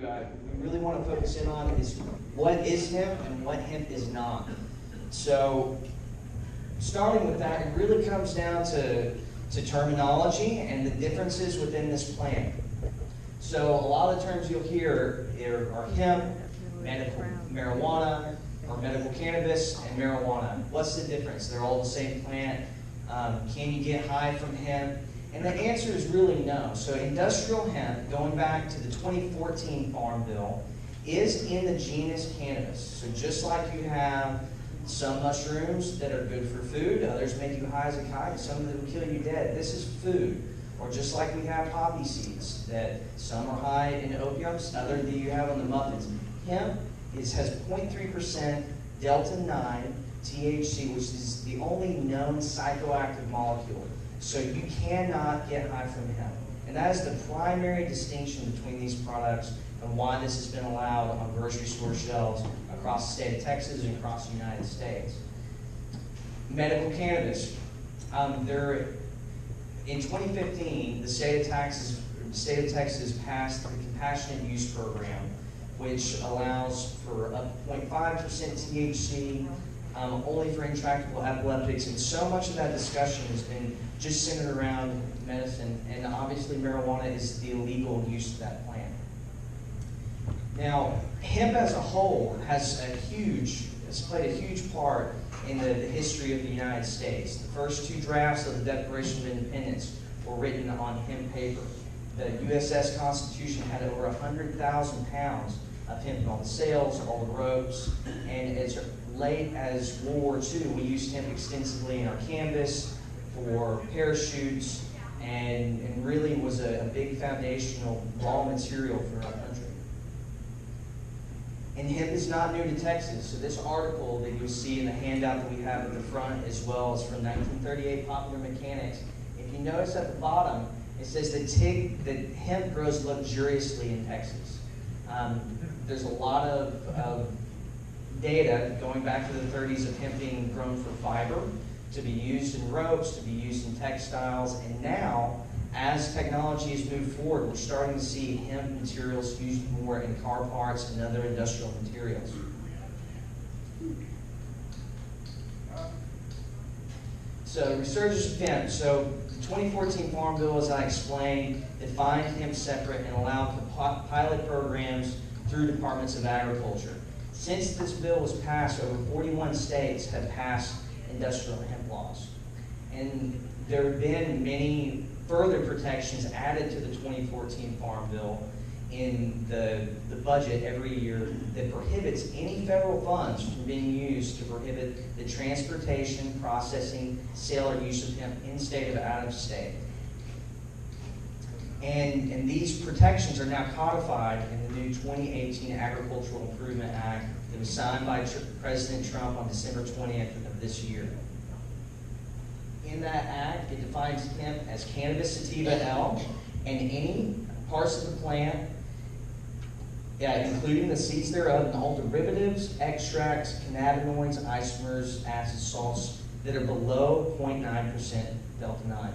we really want to focus in on is what is hemp and what hemp is not. So starting with that, it really comes down to terminology and the differences within this plant. So a lot of the terms you'll hear are hemp, medical marijuana, or medical cannabis, and marijuana. What's the difference? They're all the same plant. Can you get high from hemp? And the answer is really no. So industrial hemp, going back to the 2014 Farm Bill, is in the genus cannabis. So just like you have some mushrooms that are good for food, others make you high as a kite, some that will kill you dead. This is food. Or just like we have poppy seeds, that some are high in opiums, other that you have on the muffins. Hemp has 0.3% delta-9 THC, which is the only known psychoactive molecule. So you cannot get high from hemp. And that is the primary distinction between these products and why this has been allowed on grocery store shelves across the state of Texas and across the United States. Medical cannabis. In 2015, the state of Texas passed the Compassionate Use Program, which allows for up to 0.5% THC, only for intractable epileptics, and so much of that discussion has been just centered around medicine, and obviously marijuana is the illegal use of that plant. Now, hemp as a whole has played a huge part in the history of the United States. The first two drafts of the Declaration of Independence were written on hemp paper. The USS Constitution had over 100,000 pounds of hemp in all the sails, all the ropes, and as late as World War II, we used hemp extensively in our canvas, for parachutes, and really was a big foundational raw material for our country. And hemp is not new to Texas. So this article that you'll see in the handout that we have at the front, as well as from 1938 Popular Mechanics, if you notice at the bottom, it says that hemp grows luxuriously in Texas. There's a lot of data going back to the 30s of hemp being grown for fiber, to be used in ropes, to be used in textiles, and now, as technology has moved forward, we're starting to see hemp materials used more in car parts and other industrial materials. So, resurgence of hemp. So, the 2014 Farm Bill, as I explained, defined hemp separate and allowed for pilot programs through departments of agriculture. Since this bill was passed, over 41 states have passed industrial hemp laws. And there have been many further protections added to the 2014 Farm Bill in the budget every year that prohibits any federal funds from being used to prohibit the transportation, processing, sale, or use of hemp in state or out of state. And these protections are now codified in the new 2018 Agricultural Improvement Act that was signed by President Trump on December 20th of this year. In that act, it defines hemp as cannabis sativa L and any parts of the plant, including the seeds thereof and all derivatives, extracts, cannabinoids, isomers, acids, salts that are below 0.9% delta-9.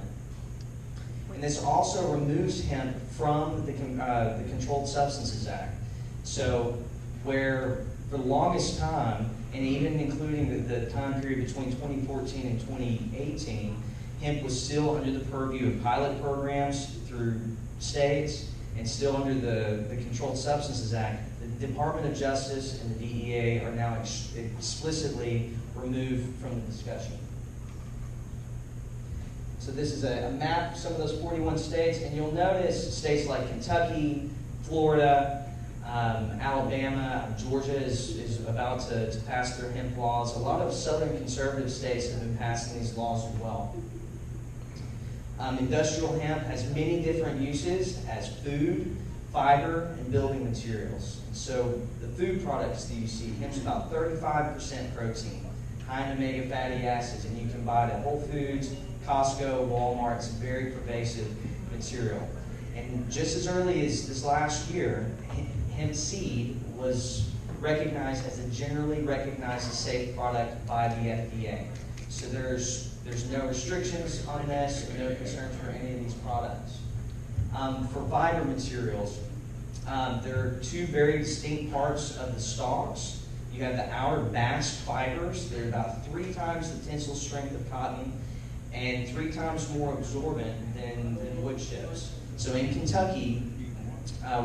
And this also removes hemp from the Controlled Substances Act. So where for the longest time, and even including the time period between 2014 and 2018, hemp was still under the purview of pilot programs through states and still under the Controlled Substances Act. The Department of Justice and the DEA are now explicitly removed from the discussion. So this is a map of some of those 41 states, and you'll notice states like Kentucky, Florida, Alabama, Georgia is about to pass their hemp laws. A lot of southern conservative states have been passing these laws as well. Industrial hemp has many different uses as food, fiber, and building materials. So the food products that you see, hemp's about 35% protein, high in omega fatty acids, and you can buy it at Whole Foods, Costco, Walmart. It's a very pervasive material. And just as early as this last year, hemp seed was recognized as a generally recognized as safe product by the FDA. So there's no restrictions on this, and no concerns for any of these products. For fiber materials, There are two very distinct parts of the stalks. You have the outer bast fibers. They're about 3 times the tensile strength of cotton and 3 times more absorbent than wood chips. So in Kentucky,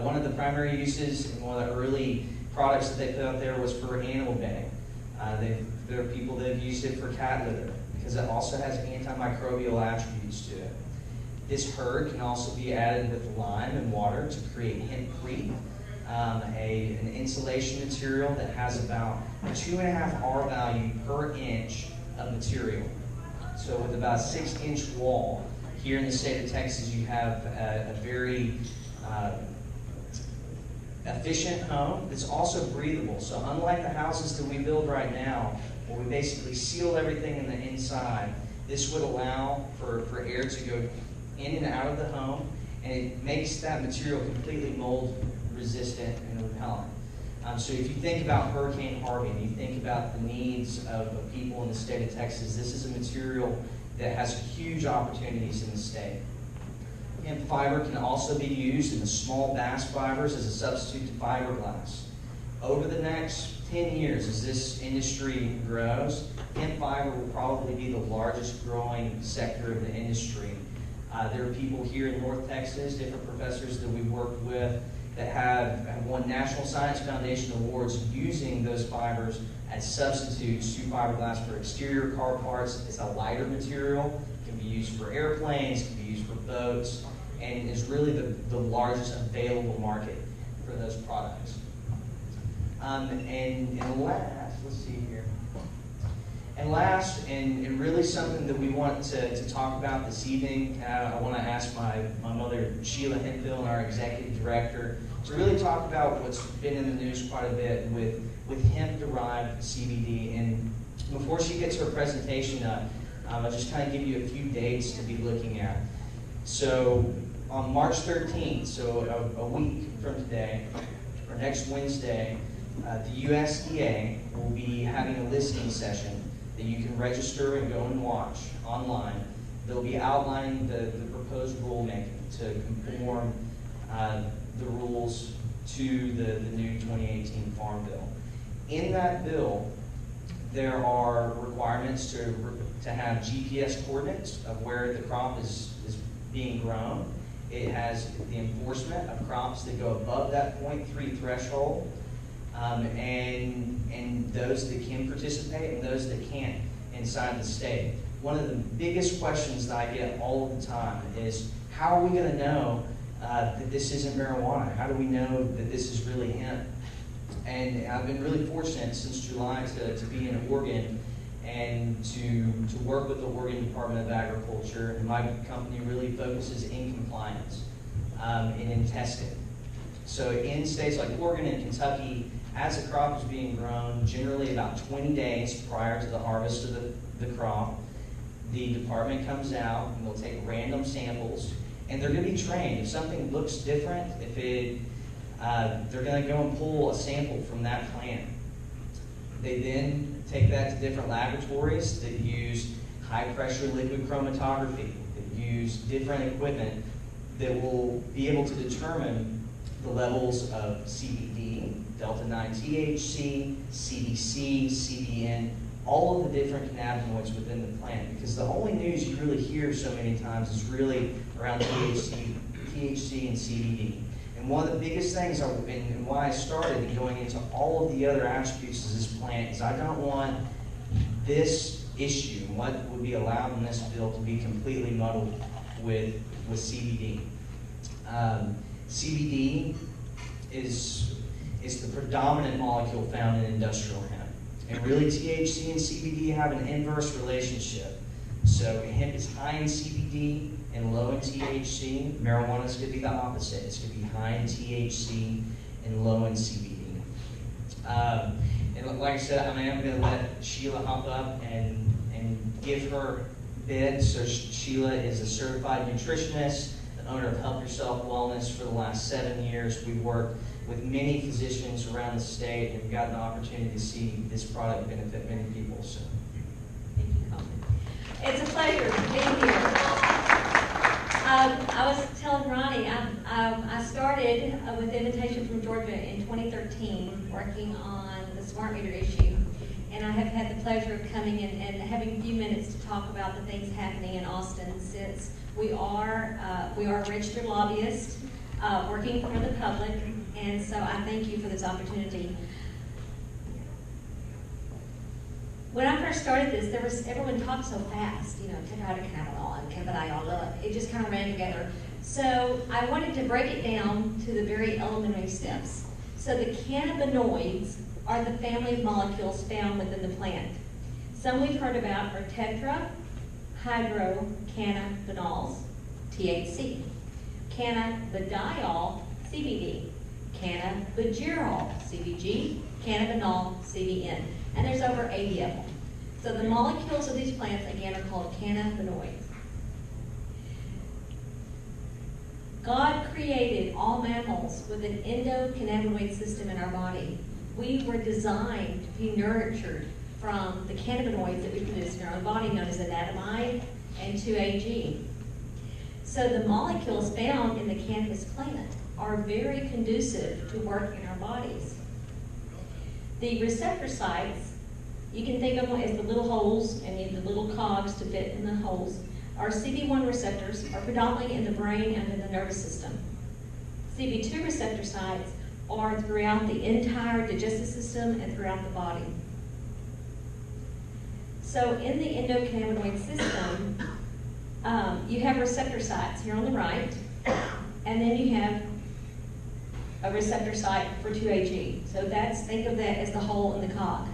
one of the primary uses and one of the early products that they put out there was for animal bedding. There are people that have used it for cat litter because it also has antimicrobial attributes to it. This hurd can also be added with lime and water to create hempcrete, an insulation material that has about a 2.5 R value per inch of material. So with about a 6-inch wall, here in the state of Texas, you have a very efficient home that's also breathable. So unlike the houses that we build right now, where we basically seal everything in the inside, this would allow for air to go in and out of the home, and it makes that material completely mold resistant and repellent. So if you think about Hurricane Harvey and you think about the needs of people in the state of Texas, this is a material that has huge opportunities in the state. Hemp fiber can also be used in the small bast fibers as a substitute to fiberglass. Over the next 10 years, as this industry grows, hemp fiber will probably be the largest growing sector of the industry. There are people here in North Texas, different professors that we've worked with, that have won National Science Foundation awards using those fibers as substitutes to fiberglass for exterior car parts. It's a lighter material. It can be used for airplanes, it can be used for boats, and is really the largest available market for those products. And last, let's see here. And last, and really something that we want to talk about this evening, I want to ask my mother, Sheila Hemphill, and our executive director, to really talk about what's been in the news quite a bit with hemp-derived CBD. And before she gets her presentation up, I'll just kind of give you a few dates to be looking at. So on March 13th, so a week from today, or next Wednesday, the USDA will be having a listening session that you can register and go and watch online. They'll be outlining the proposed rulemaking to conform the rules to the new 2018 Farm Bill. In that bill, there are requirements to have GPS coordinates of where the crop is being grown. It has the enforcement of crops that go above that 0.3 threshold, and those that can participate and those that can't inside the state. One of the biggest questions that I get all of the time is, how are we going to know that this isn't marijuana? How do we know that this is really hemp? And I've been really fortunate since July to be in Oregon and to work with the Oregon Department of Agriculture. And my company really focuses in compliance and in testing. So in states like Oregon and Kentucky, as a crop is being grown, generally about 20 days prior to the harvest of the crop, the department comes out and they'll take random samples, and they're going to be trained. If something looks different, they're going to go and pull a sample from that plant. They then take that to different laboratories that use high-pressure liquid chromatography, that use different equipment that will be able to determine the levels of CBD, delta-9 THC, CBC, CBN, all of the different cannabinoids within the plant. Because the only news you really hear so many times is really around THC and CBD. And one of the biggest things, and why I started in going into all of the other attributes of this plant, is I don't want this issue, what would be allowed in this bill, to be completely muddled with CBD. CBD is the predominant molecule found in industrial hemp. And really, THC and CBD have an inverse relationship. So hemp is high in CBD and low in THC. Marijuana is going to be the opposite. It's going to be high in THC and low in CBD. And like I said, I am going to let Sheila hop up and give her bid. So Sheila is a certified nutritionist, the owner of Help Yourself Wellness for the last 7 years. We've worked with many physicians around the state, and we've got an opportunity to see this product benefit many people. So, thank you, Coleman. It's a pleasure to be here. I was telling Ronnie, I started with invitation from Georgia in 2013, working on the smart meter issue. And I have had the pleasure of coming in and having a few minutes to talk about the things happening in Austin, since we are registered lobbyists working for the public. And so I thank you for this opportunity. When I first started this, everyone talked so fast, tetrahydrocannabinol and cannabidiol, it just kind of ran together. So I wanted to break it down to the very elementary steps. So the cannabinoids are the family of molecules found within the plant. Some we've heard about are tetrahydrocannabinols, THC, cannabidiol, CBD, cannabigerol, CBG, cannabinol, CBN, and there's over 80 of them. So the molecules of these plants, again, are called cannabinoids. God created all mammals with an endocannabinoid system in our body. We were designed to be nurtured from the cannabinoids that we produce in our own body, known as anandamide and 2-AG. So the molecules found in the cannabis plant are very conducive to work in our bodies. The receptor sites, you can think of them as the little holes and the little cogs to fit in the holes. Our CB1 receptors are predominantly in the brain and in the nervous system. CB2 receptor sites are throughout the entire digestive system and throughout the body. So in the endocannabinoid system, you have receptor sites here on the right, and then you have a receptor site for 2-AG. So think of that as the hole in the cog.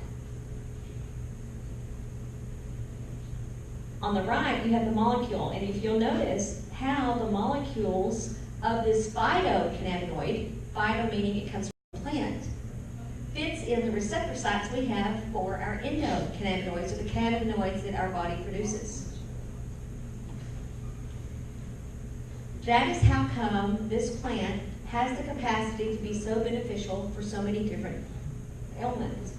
On the right, you have the molecule, and if you'll notice how the molecules of this phytocannabinoid, phyto meaning it comes from the plant, fits in the receptor sites we have for our endocannabinoids, or the cannabinoids that our body produces. That is how come this plant has the capacity to be so beneficial for so many different ailments.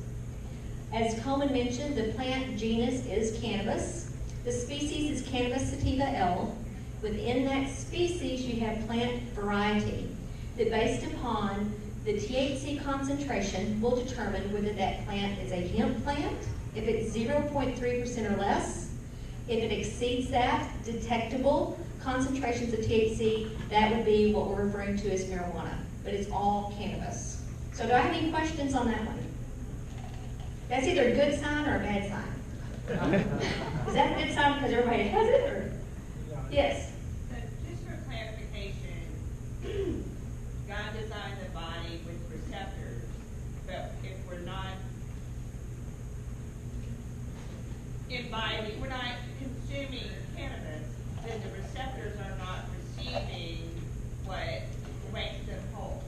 As Coleman mentioned, the plant genus is cannabis. The species is Cannabis sativa L. Within that species, you have plant variety that, based upon the THC concentration, will determine whether that plant is a hemp plant, if it's 0.3% or less. If it exceeds that detectable concentrations of THC, that would be what we're referring to as marijuana, but it's all cannabis. So do I have any questions on that one? That's either a good sign or a bad sign. Is that a good sign because everybody has it, or? Yes? So just for clarification, God designed the body with receptors, but if we're not imbibing, we're not consuming cannabis, then the receptors are not receiving what makes them whole.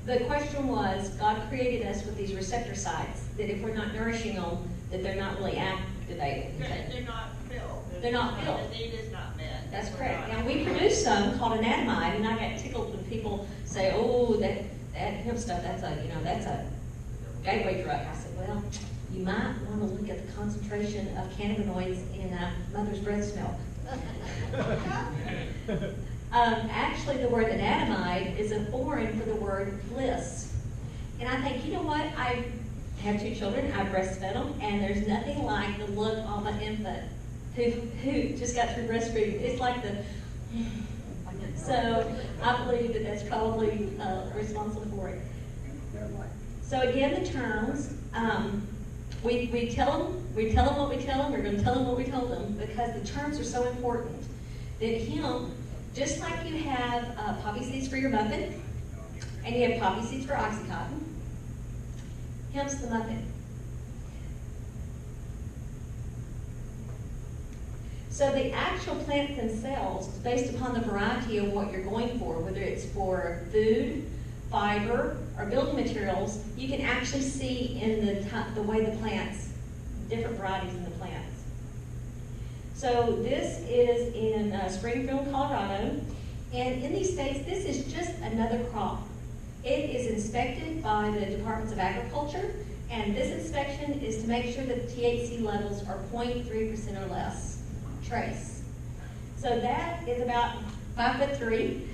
The question was, God created us with these receptor sites, that if we're not nourishing them, that they're not really activated. They're not filled. They're not filled. The need is not met. That's correct. Now we produce some called anandamide, and I got tickled when people say, "Oh, that hemp stuff, that's a gateway drug." I said, "Well, you might want to look at the concentration of cannabinoids in mother's breast milk." Actually, the word anandamide is a foreign for the word bliss. And I think, you know what? I have 2 children. I breastfed them, and there's nothing like the look of an infant who just got through breastfeeding. It's like the. So I believe that that's probably responsible for it. So again, the terms. We tell them what we tell them. We're going to tell them what we told them, because the terms are so important. That hemp, just like you have poppy seeds for your muffin, and you have poppy seeds for Oxycontin, hemp's the muffin. So the actual plants themselves, based upon the variety of what you're going for, whether it's for food, fiber, or building materials, you can actually see in the way the plants, different varieties in the plants. So this is in Springfield, Colorado, and in these states, this is just another crop. It is inspected by the Departments of Agriculture, and this inspection is to make sure that the THC levels are 0.3% or less, trace. So that is about 5'3",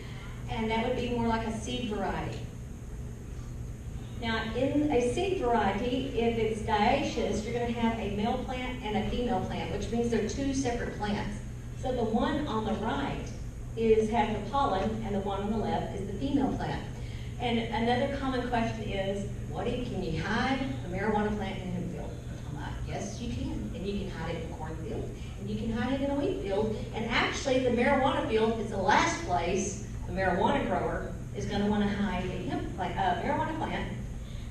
and that would be more like a seed variety. Now, in a seed variety, if it's dioecious, you're going to have a male plant and a female plant, which means they're two separate plants. So the one on the right has the pollen, and the one on the left is the female plant. And another common question is, can you hide a marijuana plant in a hemp field? I'm like, yes, you can. And you can hide it in a cornfield, and you can hide it in a wheat field. And actually, the marijuana field is the last place the marijuana grower is going to want to hide a marijuana plant,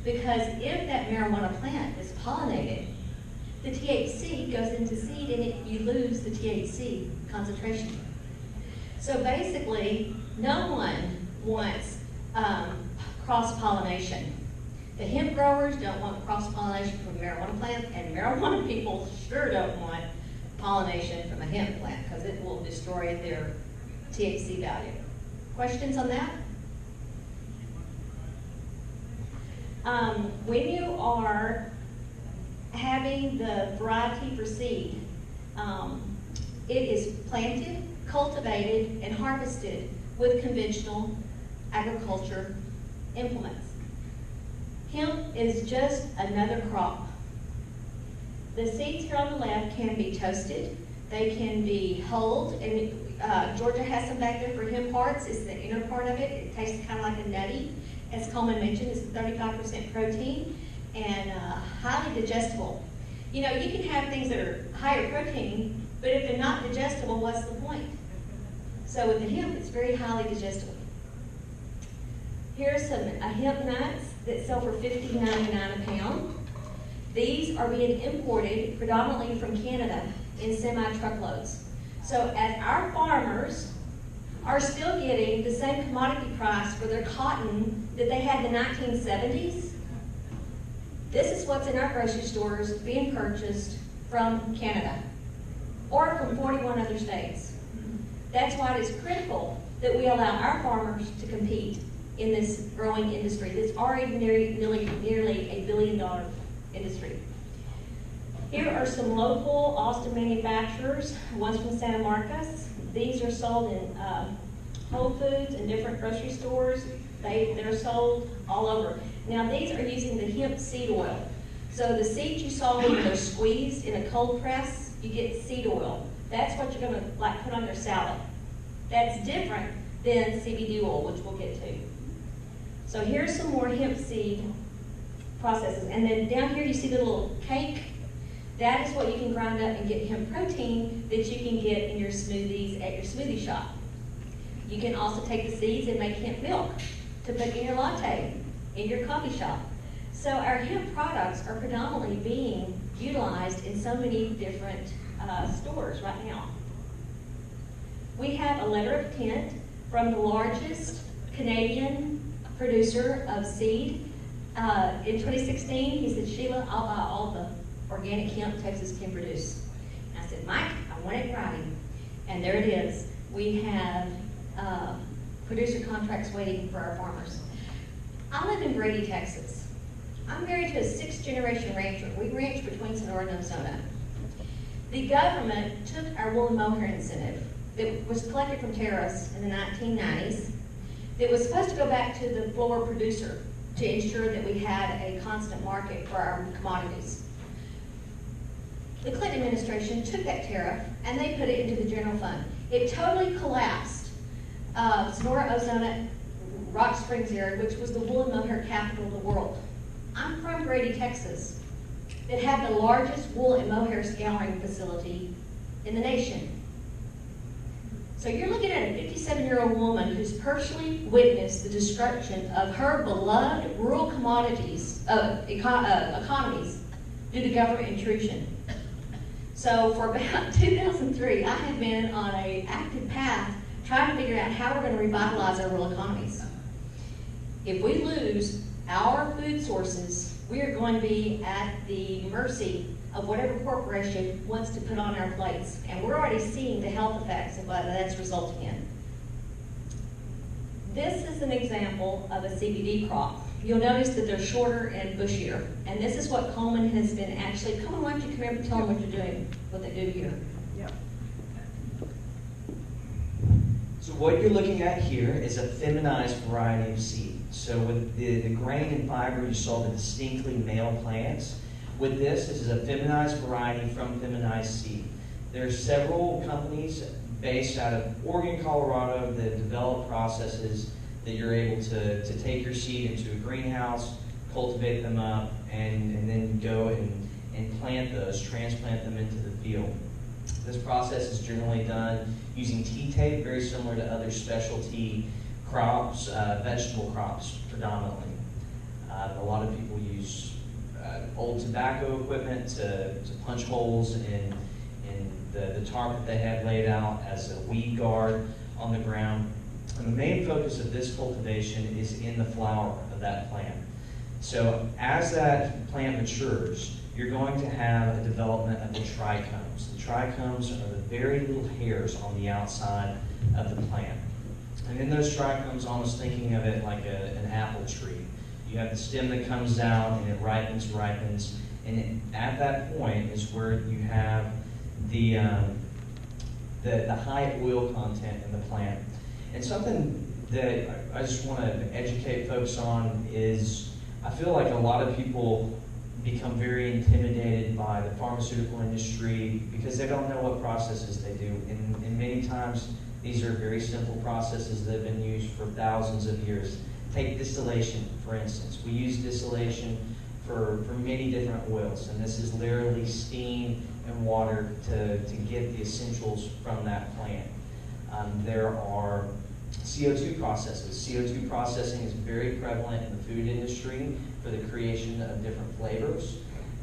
because if that marijuana plant is pollinated, the THC goes into seed, and you lose the THC concentration. So basically, no one wants cross-pollination. The hemp growers don't want cross-pollination from marijuana plants, and marijuana people sure don't want pollination from a hemp plant, because it will destroy their THC value. Questions on that? When you are having the variety for seed, it is planted, cultivated, and harvested with conventional agriculture implements. Hemp is just another crop. The seeds here on the left can be toasted. They can be hulled, and Georgia has some back there for hemp hearts. It's the inner part of it. It tastes kind of like a nutty. As Coleman mentioned, it's 35% protein and highly digestible. You know, you can have things that are higher protein, but if they're not digestible, what's the point? So with the hemp, it's very highly digestible. Here's some hemp nuts that sell for $50.99 a pound. These are being imported predominantly from Canada in semi-truckloads. So as our farmers are still getting the same commodity price for their cotton that they had in the 1970s, this is what's in our grocery stores being purchased from Canada or from 41 other states. That's why it is critical that we allow our farmers to compete in this growing industry that's already nearly $1 billion industry. Here are some local Austin manufacturers, one's from Santa Marcos. These are sold in Whole Foods and different grocery stores. They're sold all over. Now these are using the hemp seed oil. So the seeds you saw when they're squeezed in a cold press, you get seed oil. That's what you're gonna put on your salad. That's different than CBD oil, which we'll get to. So here's some more hemp seed processes. And then down here you see the little cake. That is what you can grind up and get hemp protein that you can get in your smoothies at your smoothie shop. You can also take the seeds and make hemp milk to put in your latte in your coffee shop. So our hemp products are predominantly being utilized in so many different stores right now. We have a letter of intent from the largest Canadian producer of seed. In 2016, he said, Sheila, I'll buy all the organic hemp Texas can produce. And I said, Mike, I want it in writing. And there it is. We have producer contracts waiting for our farmers. I live in Brady, Texas. I'm married to a 6th-generation rancher. We ranch between Sonora and Arizona. The government took our wool and mohair incentive that was collected from tariffs in the 1990s that was supposed to go back to the floor producer to ensure that we had a constant market for our commodities. The Clinton administration took that tariff and they put it into the general fund. It totally collapsed Sonora, Arizona, Rock Springs area, which was the wool and mohair capital of the world. I'm from Brady, Texas, that had the largest wool and mohair scouring facility in the nation. So you're looking at a 57-year-old woman who's personally witnessed the destruction of her beloved rural commodities, economies due to government intrusion. So for about 2003, I have been on an active path trying to figure out how we're going to revitalize our rural economies. If we lose our food sources, we are going to be at the mercy of whatever corporation wants to put on our plates. And we're already seeing the health effects of what that's resulting in. This is an example of a CBD crop. You'll notice that they're shorter and bushier. And this is what Coleman has been actually, Coleman, why don't you come here and tell them what you're doing, what they do here. Yep. So what you're looking at here is a feminized variety of seed. So with the grain and fiber, you saw the distinctly male plants. With this is a feminized variety from feminized seed. There are several companies based out of Oregon, Colorado that develop processes that you're able to take your seed into a greenhouse, cultivate them up, and then go and plant those, transplant them into the field. This process is generally done using T-tape, very similar to other specialty crops, vegetable crops predominantly. A lot of people use old tobacco equipment to punch holes in the tarp that they have laid out as a weed guard on the ground. And the main focus of this cultivation is in the flower of that plant. So as that plant matures, you're going to have a development of the trichomes. The trichomes are the very little hairs on the outside of the plant. And in those trichomes, almost thinking of it like an apple tree. You have the stem that comes out and it ripens, and at that point is where you have the high oil content in the plant. And something that I just want to educate folks on is I feel like a lot of people become very intimidated by the pharmaceutical industry because they don't know what processes they do. And many times these are very simple processes that have been used for thousands of years. Take distillation, for instance. We use distillation for many different oils, and this is literally steam and water to get the essentials from that plant. There are CO2 processes. CO2 processing is very prevalent in the food industry for the creation of different flavors,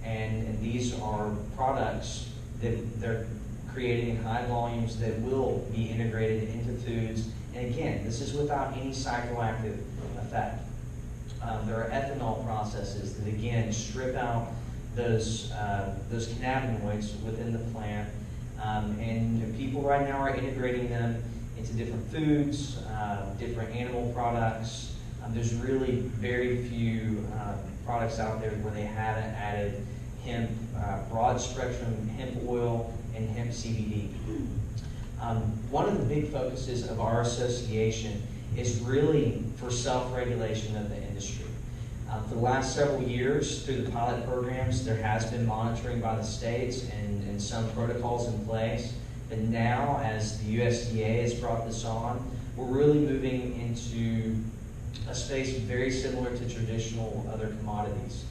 and these are products that they're creating in high volumes that will be integrated into foods. And again, this is without any psychoactive effect. There are ethanol processes that again strip out those cannabinoids within the plant, and people right now are integrating them into different foods, different animal products. There's really very few products out there where they haven't added hemp, broad spectrum hemp oil, and hemp CBD. One of the big focuses of our association is really for self-regulation of the industry. For the last several years, through the pilot programs, there has been monitoring by the states and some protocols in place. But now, as the USDA has brought this on, we're really moving into a space very similar to traditional other commodities.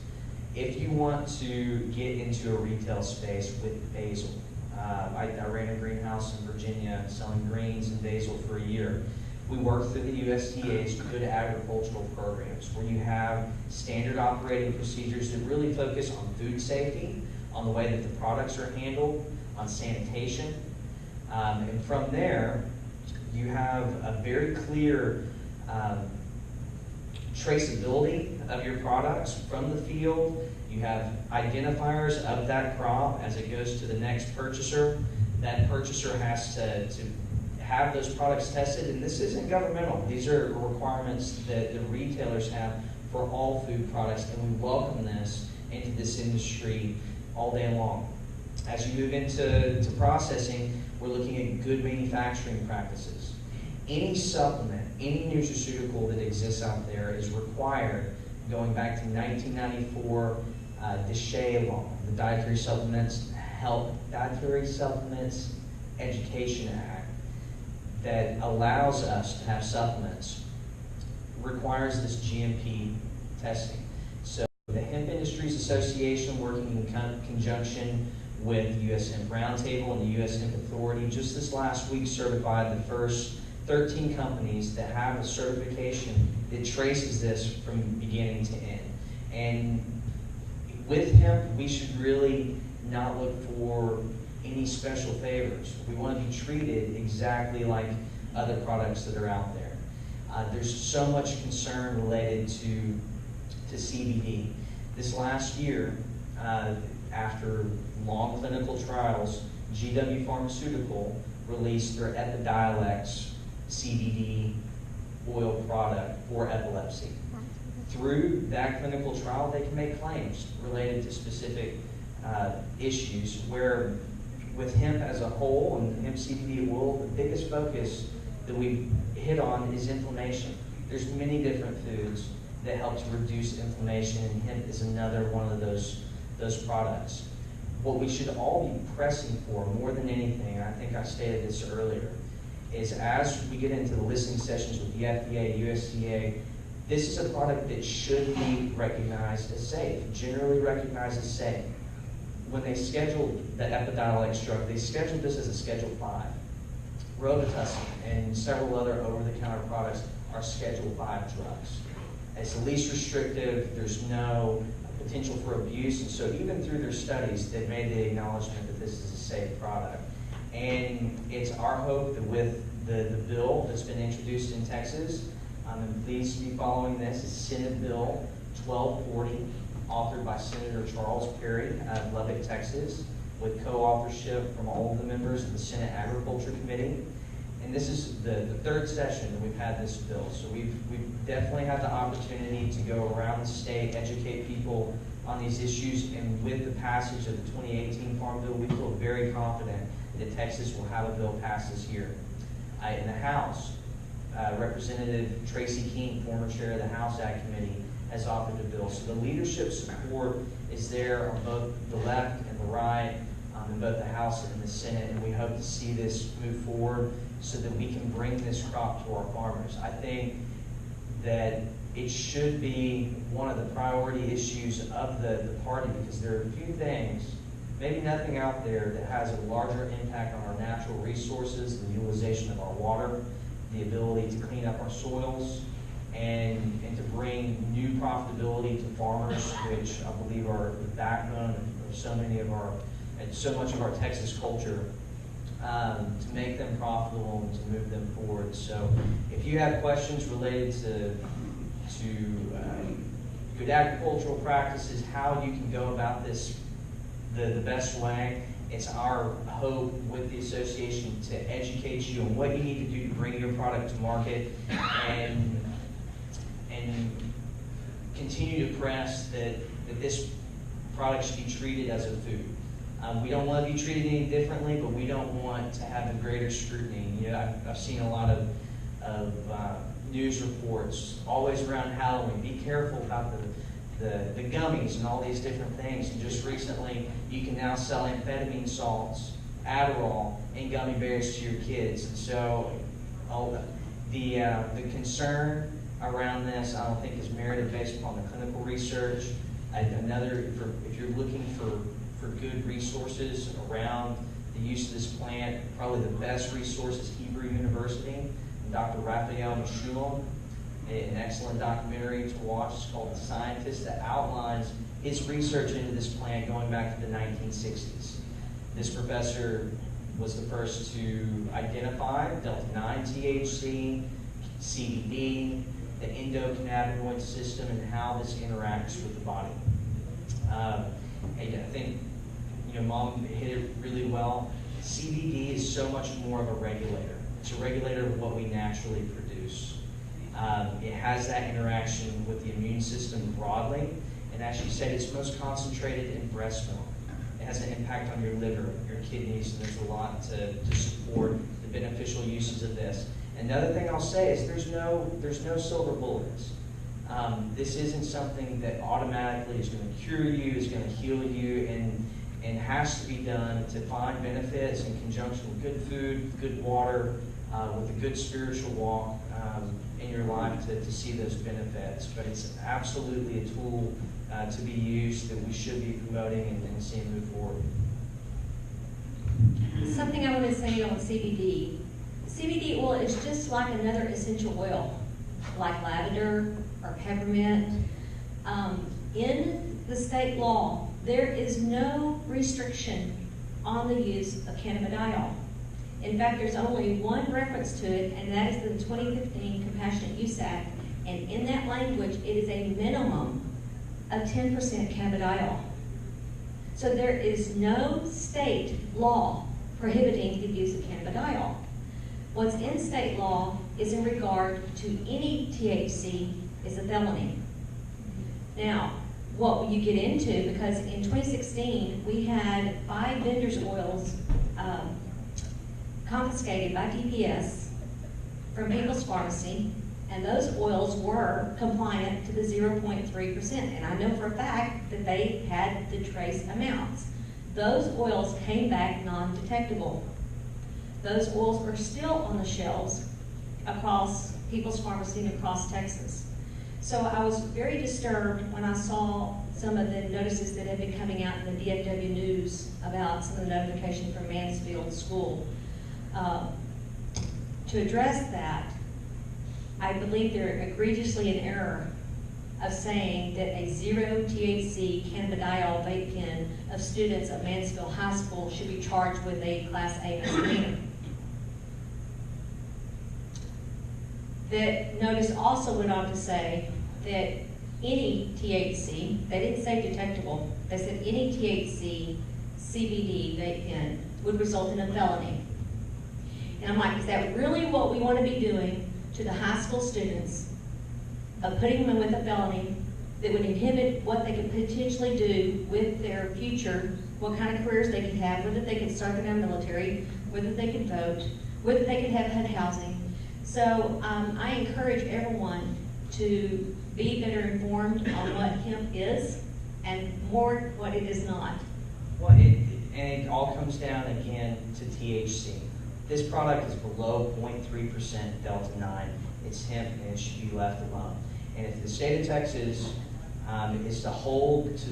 If you want to get into a retail space with basil, I ran a greenhouse in Virginia selling greens and basil for a year. We work through the USDA's Good Agricultural Programs, where you have standard operating procedures that really focus on food safety, on the way that the products are handled, on sanitation. And from there, you have a very clear traceability of your products from the field. You have identifiers of that crop as it goes to the next purchaser. That purchaser has to have those products tested, and this isn't governmental. These are requirements that the retailers have for all food products, and we welcome this into this industry all day long. As you move into processing, we're looking at good manufacturing practices. Any supplement, any nutraceutical that exists out there is required, going back to 1994, DSHEA law, the Dietary Supplements Education Act, that allows us to have supplements, requires this GMP testing. So the Hemp Industries Association, working in conjunction with the U.S. Hemp Roundtable and the U.S. Hemp Authority, just this last week certified the first 13 companies that have a certification that traces this from beginning to end. And with hemp, we should really not look for any special favors. We want to be treated exactly like other products that are out there. There's so much concern related to CBD. This last year, after long clinical trials, GW Pharmaceutical released their Epidiolex CBD oil product for epilepsy. Through that clinical trial, they can make claims related to specific issues, where with hemp as a whole and hemp CBD oil, the biggest focus that we hit on is inflammation. There's many different foods that help to reduce inflammation, and hemp is another one of those products. What we should all be pressing for more than anything, and I think I stated this earlier, is as we get into the listening sessions with the FDA, USDA, this is a product that should be recognized as safe, generally recognized as safe. When they scheduled the Epidiolex drug, they scheduled this as a Schedule 5. Robitussin and several other over-the-counter products are Schedule 5 drugs. It's the least restrictive, there's no potential for abuse, and so even through their studies, they've made the acknowledgement that this is a safe product. And it's our hope that with the bill that's been introduced in Texas, I'm pleased to be following this, is Senate Bill 1240, authored by Senator Charles Perry of Lubbock, Texas, with co-authorship from all of the members of the Senate Agriculture Committee. And this is the third session that we've had this bill. So we've definitely had the opportunity to go around the state, educate people on these issues, and with the passage of the 2018 Farm Bill, we feel very confident that Texas will have a bill passed this year. In the House, Representative Tracy King, former chair of the House Ag Committee, has authored a bill. So the leadership support is there on both the left and the right, in both the House and the Senate, and we hope to see this move forward so that we can bring this crop to our farmers. I think that it should be one of the priority issues of the party, because there are a few things, maybe nothing out there, that has a larger impact on our natural resources, the utilization of our water, the ability to clean up our soils, and to bring new profitability to farmers, which I believe are the backbone of so much of our Texas culture, to make them profitable and to move them forward. So if you have questions related to good agricultural practices, how you can go about this the best way, it's our hope with the association to educate you on what you need to do to bring your product to market, and continue to press that this product should be treated as a food. We don't want to be treated any differently, but we don't want to have a greater scrutiny. You know, I've seen a lot of news reports always around Halloween. Be careful about the gummies and all these different things. And just recently, you can now sell amphetamine salts, Adderall, and gummy bears to your kids. And so, the concern around this, I don't think is merited based upon the clinical research. If you're looking for good resources around the use of this plant, probably the best resource is Hebrew University and Dr. Raphael Meshulam, an excellent documentary to watch. It's called The Scientist, that outlines his research into this plant going back to the 1960s. This professor was the first to identify Delta-9 THC, CBD, the endocannabinoid system, and how this interacts with the body. I think, Mom hit it really well. CBD is so much more of a regulator. It's a regulator of what we naturally produce. It has that interaction with the immune system broadly, and as you said, it's most concentrated in breast milk. It has an impact on your liver, your kidneys, and there's a lot to support the beneficial uses of this. Another thing I'll say is there's no silver bullets. This isn't something that automatically is going to cure you, is going to heal you, and has to be done to find benefits in conjunction with good food, good water, with a good spiritual walk in your life to see those benefits. But it's absolutely a tool to be used that we should be promoting and seeing move forward. Something I want to say on CBD. CBD oil is just like another essential oil, like lavender or peppermint. In the state law, there is no restriction on the use of cannabidiol. In fact, there's only one reference to it, and that is the 2015 Compassionate Use Act. And in that language, it is a minimum of 10% cannabidiol. So there is no state law prohibiting the use of cannabidiol. What's in state law is in regard to any THC is a felony. Now, what will you get into? Because in 2016, we had 5 vendors' oils confiscated by DPS from People's Pharmacy, and those oils were compliant to the 0.3%. And I know for a fact that they had the trace amounts. Those oils came back non-detectable. Those oils are still on the shelves across People's Pharmacy and across Texas. So I was very disturbed when I saw some of the notices that have been coming out in the DFW news about some of the notification from Mansfield School. To address that, I believe they're egregiously in error of saying that a 0 THC cannabidiol vape pen of students of Mansfield High School should be charged with a Class A misdemeanor. The notice also went on to say that any THC, they didn't say detectable, they said any THC CBD vape pen would result in a felony. And I'm like, is that really what we want to be doing to the high school students, of putting them with a felony that would inhibit what they could potentially do with their future, what kind of careers they could have, whether they could serve in our military, whether they could vote, whether they could have HUD housing. So I encourage everyone to be better informed on what hemp is and more what it is not. Well, it all comes down again to THC. This product is below 0.3% Delta 9. It's hemp and it should be left alone. And if the state of Texas is to hold to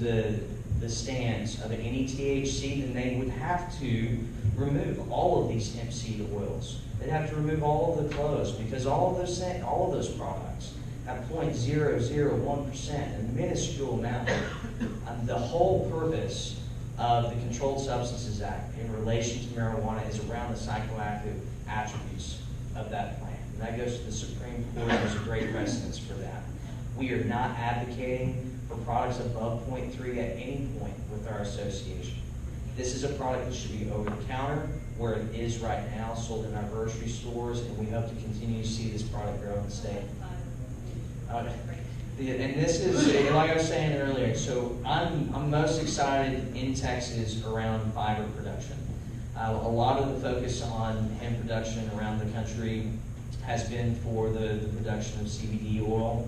the stance of any THC, then they would have to remove all of these hemp seed oils. They'd have to remove all of the clothes, because all of those products have 0.001%, a minuscule amount. The whole purpose of the Controlled Substances Act in relation to marijuana is around the psychoactive attributes of that plant. And that goes to the Supreme Court. There's a great precedence for that. We are not advocating for products above 0.3 at any point with our association. This is a product that should be over the counter, where it is right now, sold in our grocery stores, and we hope to continue to see this product grow in the state. And this is, like I was saying earlier, so I'm most excited in Texas around fiber production. A lot of the focus on hemp production around the country has been for the production of CBD oil.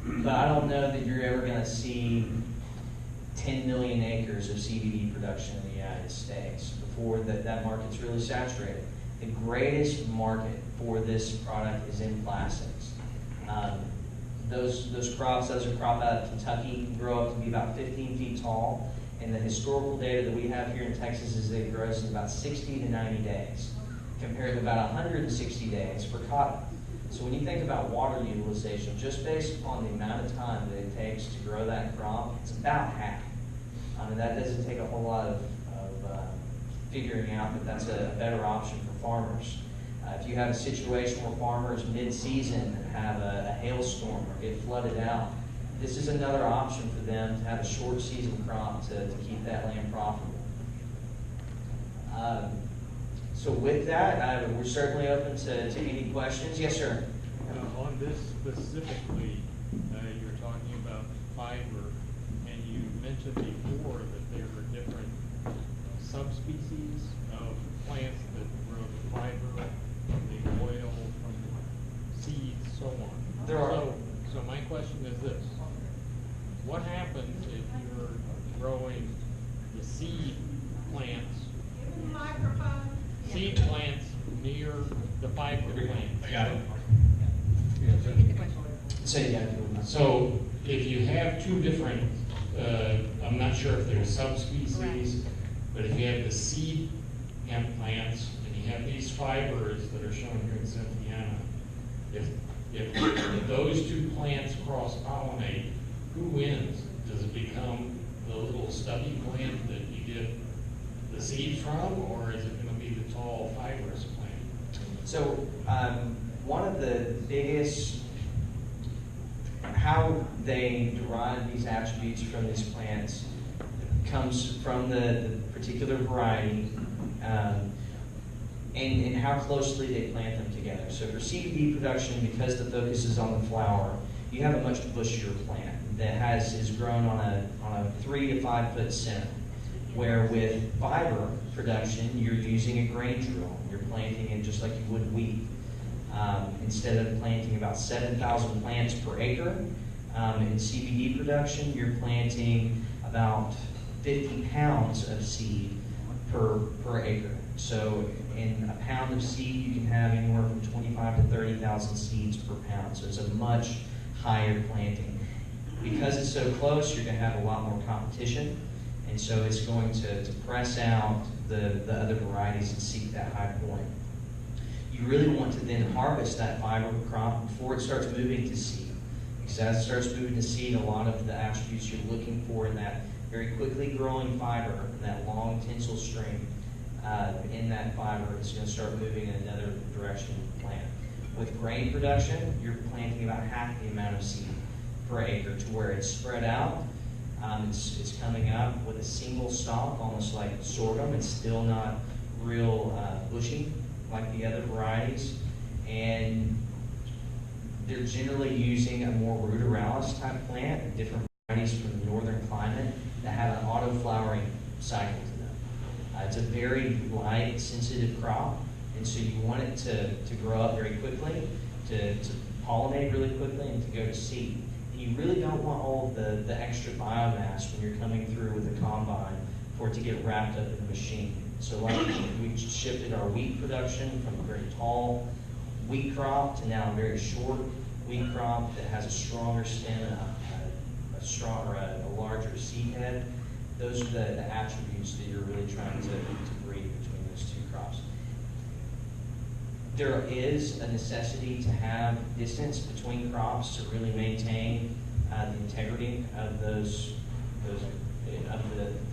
But I don't know that you're ever going to see 10 million acres of CBD production in the United States before that market's really saturated. The greatest market for this product is in plastics. Those crops are crop out of Kentucky, can grow up to be about 15 feet tall, and the historical data that we have here in Texas is they grow in about 60 to 90 days, compared to about 160 days for cotton. So when you think about water utilization, just based upon the amount of time that it takes to grow that crop, it's about half. And that doesn't take a whole lot of figuring out that that's a better option for farmers. If you have a situation where farmers mid-season have a hailstorm or get flooded out, this is another option for them to have a short season crop to keep that land profitable. So with that, we're certainly open to any questions. Yes, sir. On this specifically, you're talking about fiber, and you mentioned before that there are different subspecies of plants that grow the fiber, from the oil, from the seeds, so on. There are. So my question is this: what happens if you're growing the seed plants? Seed plants near the fiber plant. I got it. So if you have two different, I'm not sure if they're subspecies, but if you have the seed hemp plants and you have these fibers that are shown here in Cynthiana, if those two plants cross-pollinate, who wins? Does it become the little stubby plant that you get the seed from, or is it going to be the tall fibrous plant? So one of the biggest, how they derive these attributes from these plants comes from the particular variety and how closely they plant them together. So for CBD production, because the focus is on the flower, you have a much bushier plant that is grown on a 3 to 5 foot stem. Where with fiber production, you're using a grain drill. You're planting it just like you would wheat. Instead of planting about 7,000 plants per acre, in CBD production, you're planting about 50 pounds of seed per acre. So in a pound of seed, you can have anywhere from 25 to 30,000 seeds per pound. So it's a much higher planting. Because it's so close, you're going to have a lot more competition. And so it's going to press out the other varieties and seek that high point. You really want to then harvest that fiber crop before it starts moving to seed. Because as it starts moving to seed, a lot of the attributes you're looking for in that very quickly growing fiber, that long tensile string in that fiber, is going to start moving in another direction of the plant. With grain production, you're planting about half the amount of seed per acre to where it's spread out. It's coming up with a single stalk, almost like sorghum. It's still not real bushy like the other varieties. And they're generally using a more ruderalis type plant, different varieties from the northern climate that have an auto-flowering cycle to them. It's a very light, sensitive crop, and so you want it to grow up very quickly, to pollinate really quickly, and to go to seed. And you really don't want all of the extra biomass when you're coming through with a combine for it to get wrapped up in the machine. So like we shifted our wheat production from a very tall wheat crop to now a very short wheat crop that has a stronger stem and a larger seed head. Those are the attributes that you're really trying to breed between those two crops. There is a necessity to have distance between crops to really maintain the integrity of the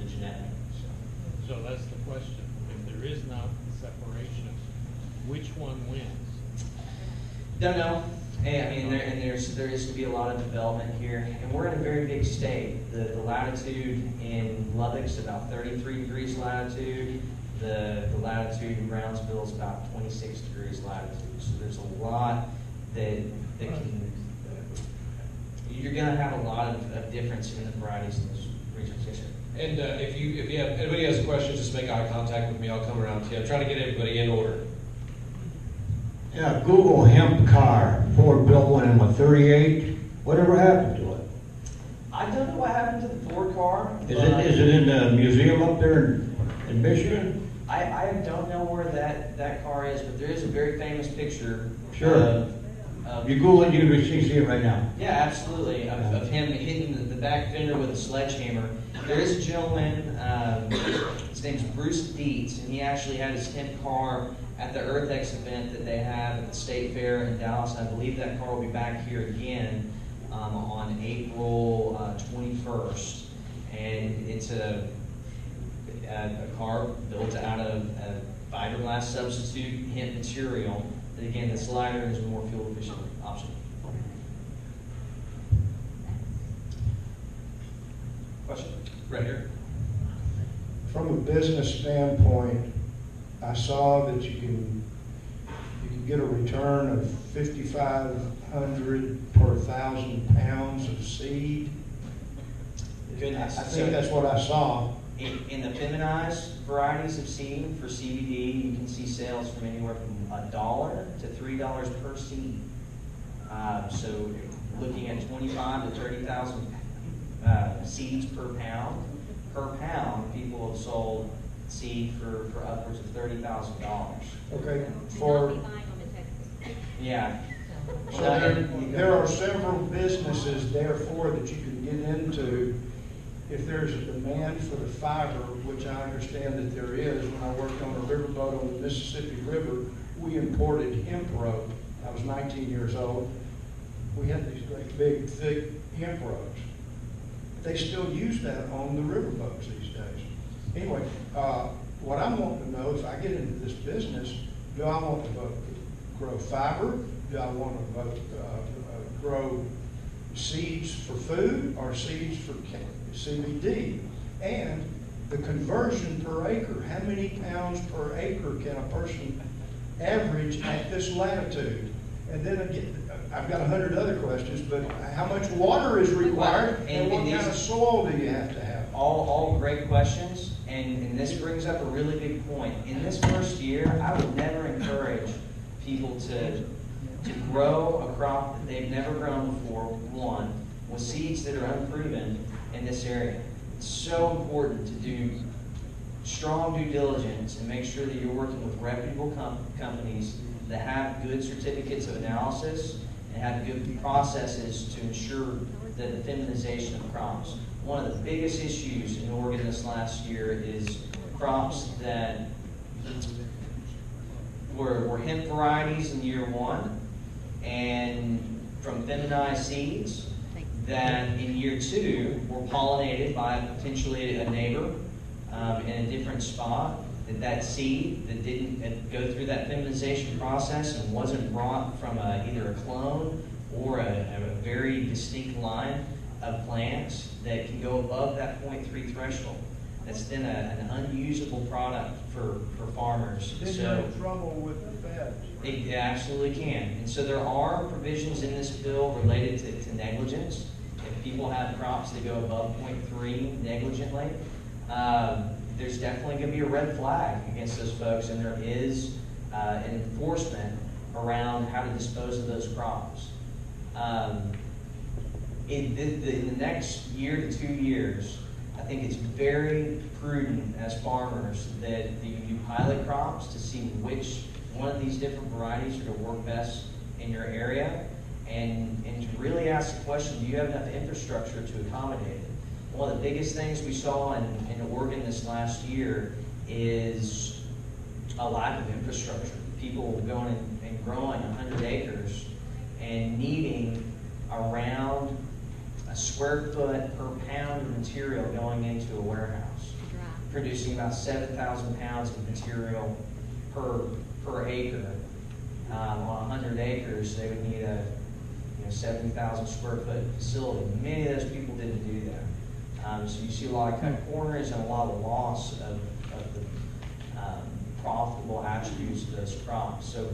genetic. So that's the question. If there is not the separation, which one wins? Don't know. Hey, I mean, there is going to be a lot of development here, and we're in a very big state. The latitude in Lubbock's about 33 degrees latitude. The latitude in Brownsville is about 26 degrees latitude. So there's a lot that can. You're going to have a lot of difference in the varieties in those regions. Yes, sir. And if anybody has questions, just make eye contact with me. I'll come around to you. I'm trying to get everybody in order. Yeah, Google hemp car. Ford built one in 38. Whatever happened to it? I don't know what happened to the Ford car. Is it in the museum up there in Michigan? I don't know where that car is, but there is a very famous picture. Sure. You Google it, you can see it right now. Yeah, absolutely. Of him hitting the back fender with a sledgehammer. There is a gentleman, his name's Bruce Dietz, and he actually had his hemp car at the EarthX event that they have at the State Fair in Dallas. I believe that car will be back here again on April 21st. And it's a car built out of a fiberglass substitute hemp material. And again, this lighter is a more fuel efficient option. Question? Right here. From a business standpoint, I saw that you can get a return of $5,500 per 1,000 pounds of seed. Goodness. I think that's what I saw. In the feminized varieties of seed for CBD, you can see sales from anywhere from $1 to $3 per seed. So looking at 25 to 30,000 seeds per pound. Per pound, people have sold seed for upwards of $30,000. Okay, for Yeah. so there are several businesses, therefore, that you can get into if there's a demand for the fiber, which I understand that there is. When I worked on a riverboat on the Mississippi River, we imported hemp rope. I was 19 years old. We had these great big, thick hemp ropes. They still use that on the riverboats these days. Anyway, what I'm wanting to know, if I get into this business, do I want to grow fiber? Do I want to grow seeds for food or seeds for CBD? And the conversion per acre, how many pounds per acre can a person average at this latitude? And then again, I've got 100 other questions, but how much water is required and what kind of soil do you have to have? all great questions, and this brings up a really big point. In this first year, I would never encourage people to grow a crop that they've never grown before, one, with seeds that are unproven in this area. It's so important to do strong due diligence and make sure that you're working with reputable companies that have good certificates of analysis and have good processes to ensure the feminization of crops. One of the biggest issues in Oregon this last year is crops that were hemp varieties in year one and from feminized seeds that in year two were pollinated by potentially a neighbor in a different spot. That seed that didn't go through that feminization process and wasn't brought from either a clone or a very distinct line of plants that can go above that 0.3 threshold. That's then an unusable product for farmers. Then you're in trouble with the feds. It absolutely can. And so there are provisions in this bill related to negligence. If people have crops that go above 0.3 negligently, there's definitely going to be a red flag against those folks, and there is an enforcement around how to dispose of those crops. In the next year to 2 years, I think it's very prudent as farmers that you do pilot crops to see which one of these different varieties are going to work best in your area, and to really ask the question, do you have enough infrastructure to accommodate it? One of the biggest things we saw in Oregon this last year is a lack of infrastructure. People going and growing 100 acres and needing around a square foot per pound of material going into a warehouse, producing about 7,000 pounds of material per acre. On 100 acres, they would need a 70,000 square foot facility. Many of those people didn't do that. So you see a lot of cut corners and a lot of loss of the profitable attributes of those crops. So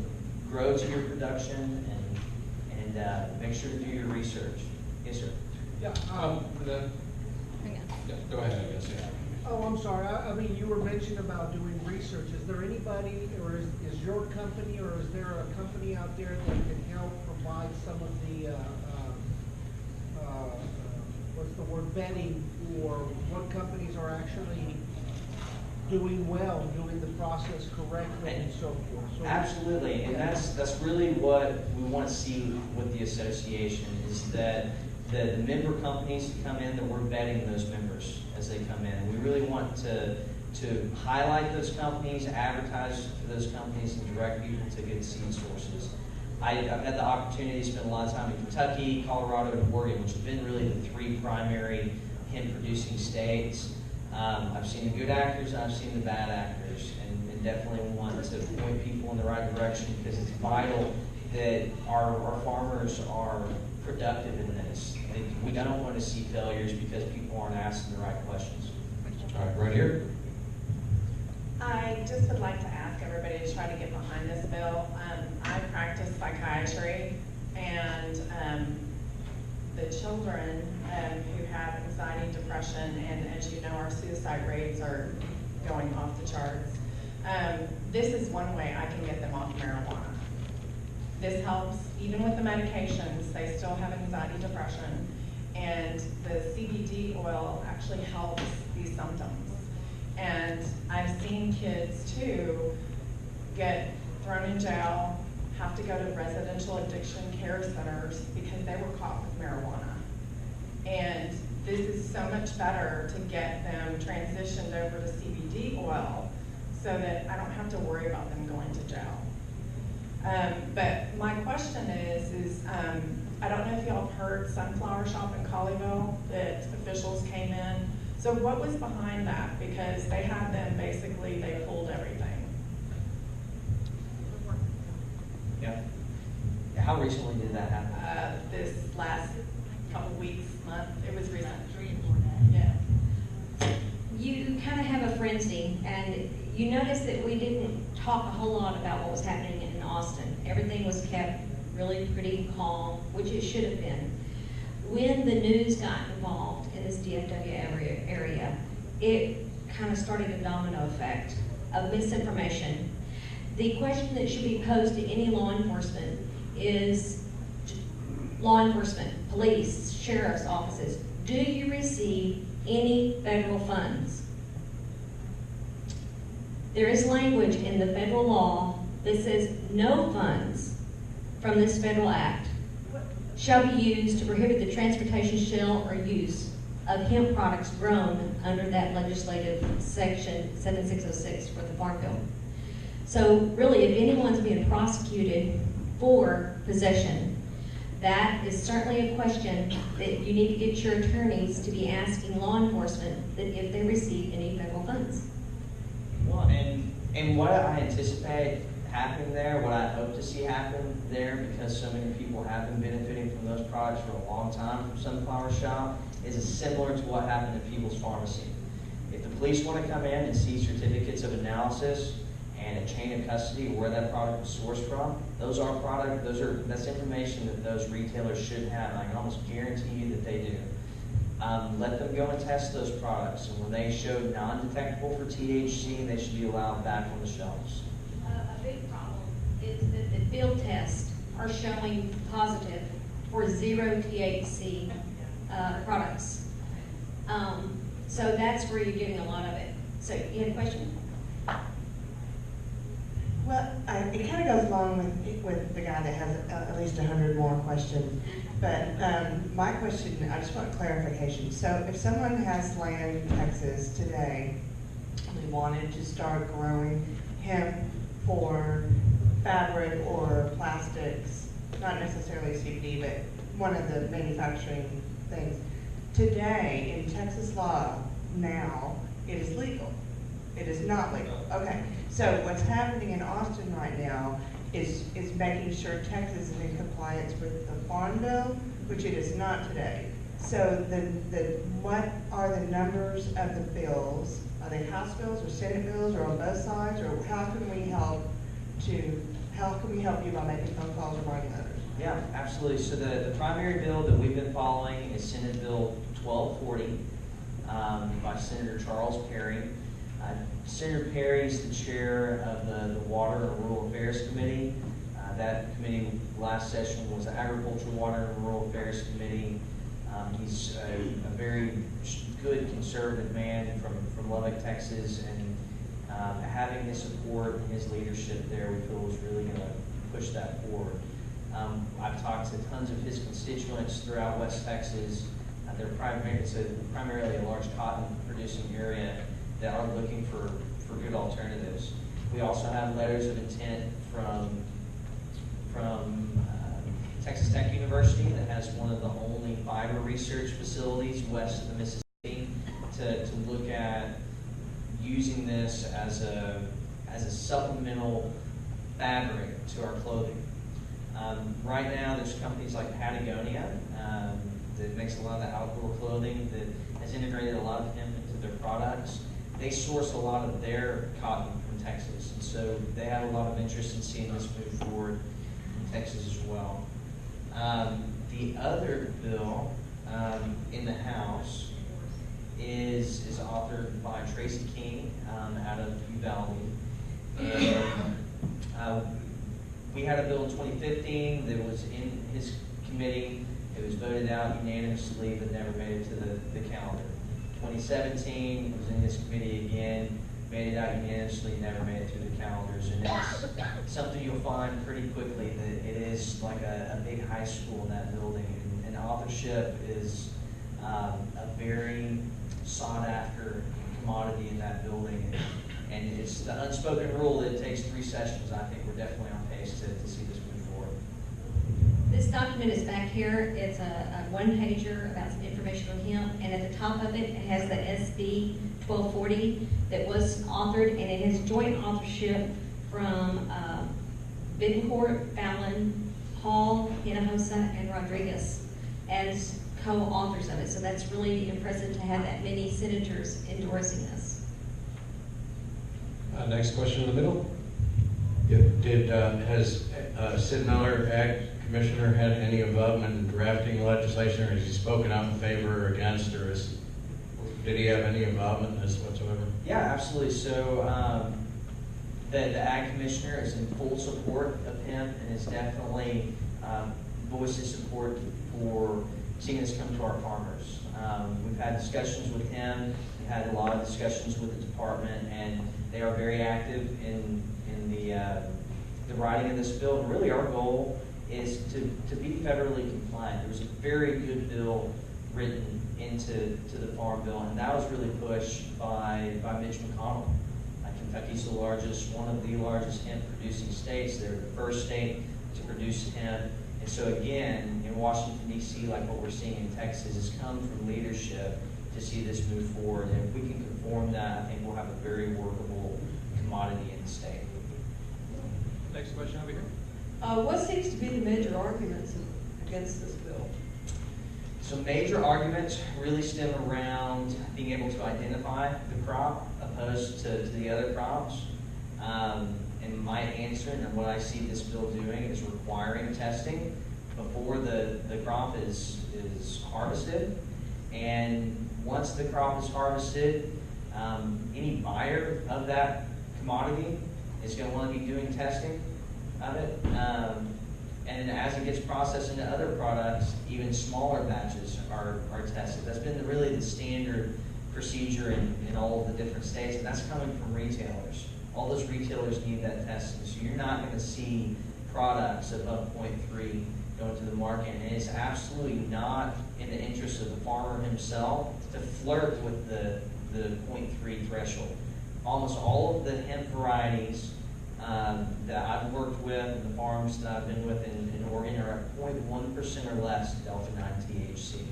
grow to your production and make sure to do your research. Yes, sir. Yeah, go ahead, I guess, yeah. Oh, I'm sorry. I mean, you were mentioning about doing research. Is there anybody, or is your company, or is there a company out there that can help provide some of the, what's the word, vetting for what companies are actually doing well, doing the process correctly and so forth? So absolutely, and that's really what we want to see with the association, is that the member companies that come in, that we're vetting those members as they come in. And we really want to highlight those companies, advertise for those companies, and direct people to good seed sources. I've had the opportunity to spend a lot of time in Kentucky, Colorado, and Oregon, which have been really the three primary hemp-producing states. I've seen the good actors and I've seen the bad actors, and definitely want to point people in the right direction, because it's vital that our farmers are productive in this. We don't want to see failures because people aren't asking the right questions. All right, right here. I just would like to ask everybody to try to get behind this bill. I practice psychiatry, and the children who have anxiety, depression, and as you know, our suicide rates are going off the charts. This is one way I can get them off marijuana. This helps, even with the medications, they still have anxiety, depression, and the CBD oil actually helps these symptoms. And I've seen kids too get thrown in jail, have to go to residential addiction care centers because they were caught with marijuana. And this is so much better to get them transitioned over to CBD oil so that I don't have to worry about them going to jail. But my question is I don't know if y'all have heard Sunflower Shop in Colleyville, that officials came in. So what was behind that? Because they had them, basically, they pulled everything. Yeah. How recently did that happen? This last couple weeks, month, it was recent. 3 and 4 days. Yeah. You kind of have a frenzy, and you notice that we didn't talk a whole lot about what was happening in Austin. Everything was kept really pretty calm, which it should have been. When the news got involved in this DFW area, it kind of started a domino effect of misinformation. The question that should be posed to any law enforcement is, police, sheriff's offices, do you receive any federal funds? There is language in the federal law that says no funds from this federal act shall be used to prohibit the transportation, sale, or use of hemp products grown under that legislative section 7606 for the Farm Bill. So really, if anyone's being prosecuted for possession, that is certainly a question that you need to get your attorneys to be asking law enforcement that if they receive any federal funds. Well, and what I anticipate happening there, what I hope to see happen there, because so many people have been benefiting from those products for a long time from Sunflower Shop, is similar to what happened at People's Pharmacy. If the police want to come in and see certificates of analysis and a chain of custody of where that product was sourced from, that's information that those retailers should have, and I can almost guarantee you that they do. Let them go and test those products, and when they show non-detectable for THC, they should be allowed back on the shelves. A big problem is that the field tests are showing positive for 0 THC products. So that's where you're getting a lot of it. So you had a question? Well, it kind of goes along with the guy that has at least 100 more questions. But my question, I just want clarification. So if someone has land in Texas today, and they wanted to start growing hemp for fabric or plastics, not necessarily CBD, but one of the manufacturing things, today in Texas law now, it is legal. It is not legal. Okay. So what's happening in Austin right now is making sure Texas is in compliance with the Farm Bill, which it is not today. So what are the numbers of the bills? Are they House bills or Senate bills or on both sides? Or how can we help you by making phone calls or writing letters? Yeah, absolutely. So the primary bill that we've been following is Senate Bill 1240 by Senator Charles Perry. Senator Perry is the chair of the Water and Rural Affairs Committee. That committee last session was the Agriculture, Water, and Rural Affairs Committee. He's a very good conservative man from Lubbock, Texas, and having his support and his leadership there, we feel is really going to push that forward. I've talked to tons of his constituents throughout West Texas. It's primarily a large cotton producing area that are looking for good alternatives. We also have letters of intent from Texas Tech University that has one of the only fiber research facilities west of the Mississippi to look at using this as a supplemental fabric to our clothing. Right now, there's companies like Patagonia that makes a lot of the outdoor clothing that has integrated a lot of hemp into their products. They source a lot of their cotton from Texas, and so they have a lot of interest in seeing this move forward in Texas as well. The other bill in the House is authored by Tracy King out of Uvalde, and we had a bill in 2015 that was in his committee. It was voted out unanimously, but never made it to the calendar. 2017, it was in his committee again, made it out unanimously, never made it through the calendars. And it's something you'll find pretty quickly that it is like a big high school in that building. And authorship is a very sought after commodity in that building. And it's the unspoken rule that it takes 3 sessions. I think we're definitely on pace to see this move forward. This document is back here. It's a one-pager about some information on hemp, and at the top of it, it has the SB 1240 that was authored, and it has joint authorship from Bittencourt, Fallon, Hall, Hinojosa, and Rodriguez as co-authors of it. So that's really impressive to have that many senators endorsing this. Next question in the middle. Has Sid Miller, Ag Commissioner, had any involvement in drafting legislation, or has he spoken out in favor or against, or is Did he have any involvement in this whatsoever? Yeah, absolutely. So the Ag Commissioner is in full support of hemp and is definitely voiced his support for seeing this come to our farmers. We've had discussions with him. We've had a lot of discussions with the department, and they are very active in the writing of this bill. And really, our goal is to be federally compliant. There was a very good bill written into the Farm Bill, and that was really pushed by Mitch McConnell. Kentucky's one of the largest hemp producing states. They're the first state to produce hemp. And so again, in Washington, D.C., like what we're seeing in Texas, has come from leadership to see this move forward. And if we can conform that, I think we'll have a very workable commodity in the state. Next question over here. What seems to be the major arguments against this bill? So major arguments really stem around being able to identify the crop opposed to the other crops. And my answer and what I see this bill doing is requiring testing before the crop is harvested. And once the crop is harvested, any buyer of that commodity is going to want to be doing testing of it. And as it gets processed into other products, even smaller batches are tested. That's been really the standard procedure in all of the different states, and that's coming from retailers. All those retailers need that testing, so you're not going to see products above 0.3 going to the market, and it's absolutely not in the interest of the farmer himself to flirt with the 0.3 threshold. Almost all of the hemp varieties that I've worked with and the farms that I've been with in Oregon are at 0.1% or less delta-9 THC.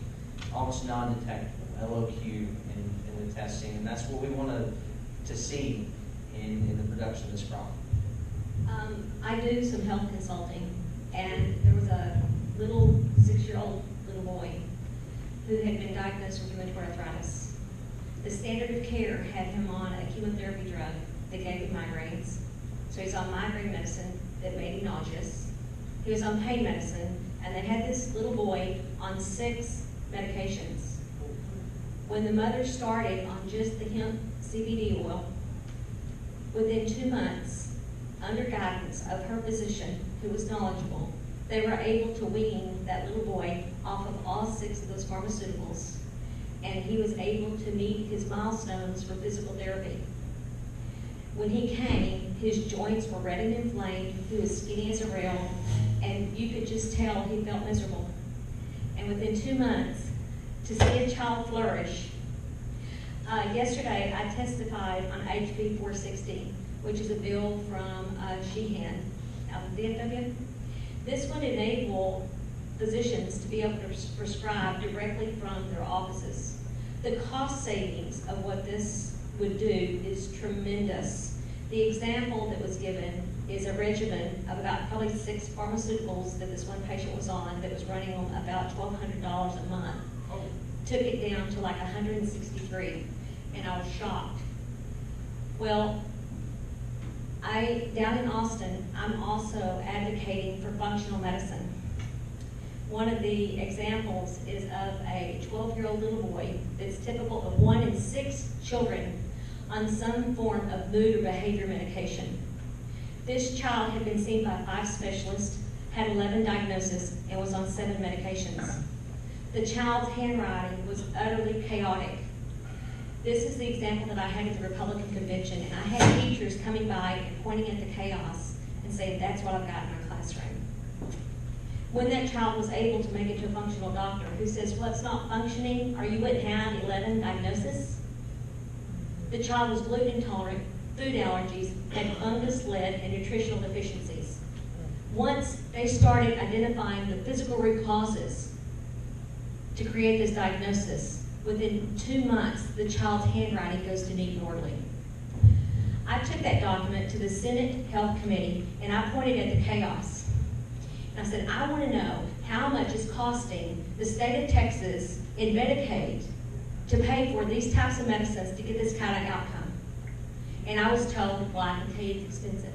Almost non-detectable, LOQ in the testing, and that's what we want to see in the production of this crop. I do some health consulting, and there was a little 6-year-old little boy who had been diagnosed with rheumatoid arthritis. The standard of care had him on a chemotherapy drug that gave him migraines. So he's on migraine medicine that made him nauseous. He was on pain medicine, and they had this little boy on 6 medications. When the mother started on just the hemp CBD oil, within 2 months, under guidance of her physician, who was knowledgeable, they were able to wean that little boy off of all 6 of those pharmaceuticals, and he was able to meet his milestones for physical therapy. When he came, his joints were red and inflamed, he was skinny as a rail, and you could just tell he felt miserable. And within 2 months, to see a child flourish. Yesterday, I testified on HB 460, which is a bill from Sheehan out of the DFW. This would enable physicians to be able to prescribe directly from their offices. The cost savings of what this would do is tremendous. The example that was given is a regimen of about probably 6 pharmaceuticals that this one patient was on that was running them about $1,200 a month. Took it down to like 163, and I was shocked. Well, down in Austin, I'm also advocating for functional medicine. One of the examples is of a 12-year-old little boy that's typical of 1 in 6 children on some form of mood or behavior medication. This child had been seen by 5 specialists, had 11 diagnoses, and was on 7 medications. The child's handwriting was utterly chaotic. This is the example that I had at the Republican convention, and I had teachers coming by and pointing at the chaos and saying, that's what I've got in my classroom. When that child was able to make it to a functional doctor who says, well, it's not functioning, or you wouldn't have 11 diagnoses. The child was gluten intolerant, food allergies, had fungus, lead, and nutritional deficiencies. Once they started identifying the physical root causes to create this diagnosis, within 2 months, the child's handwriting goes to neat and orderly. I took that document to the Senate Health Committee, and I pointed at the chaos. And I said, I want to know how much is costing the state of Texas in Medicaid to pay for these types of medicines to get this kind of outcome. And I was told, well, I can tell you it's expensive.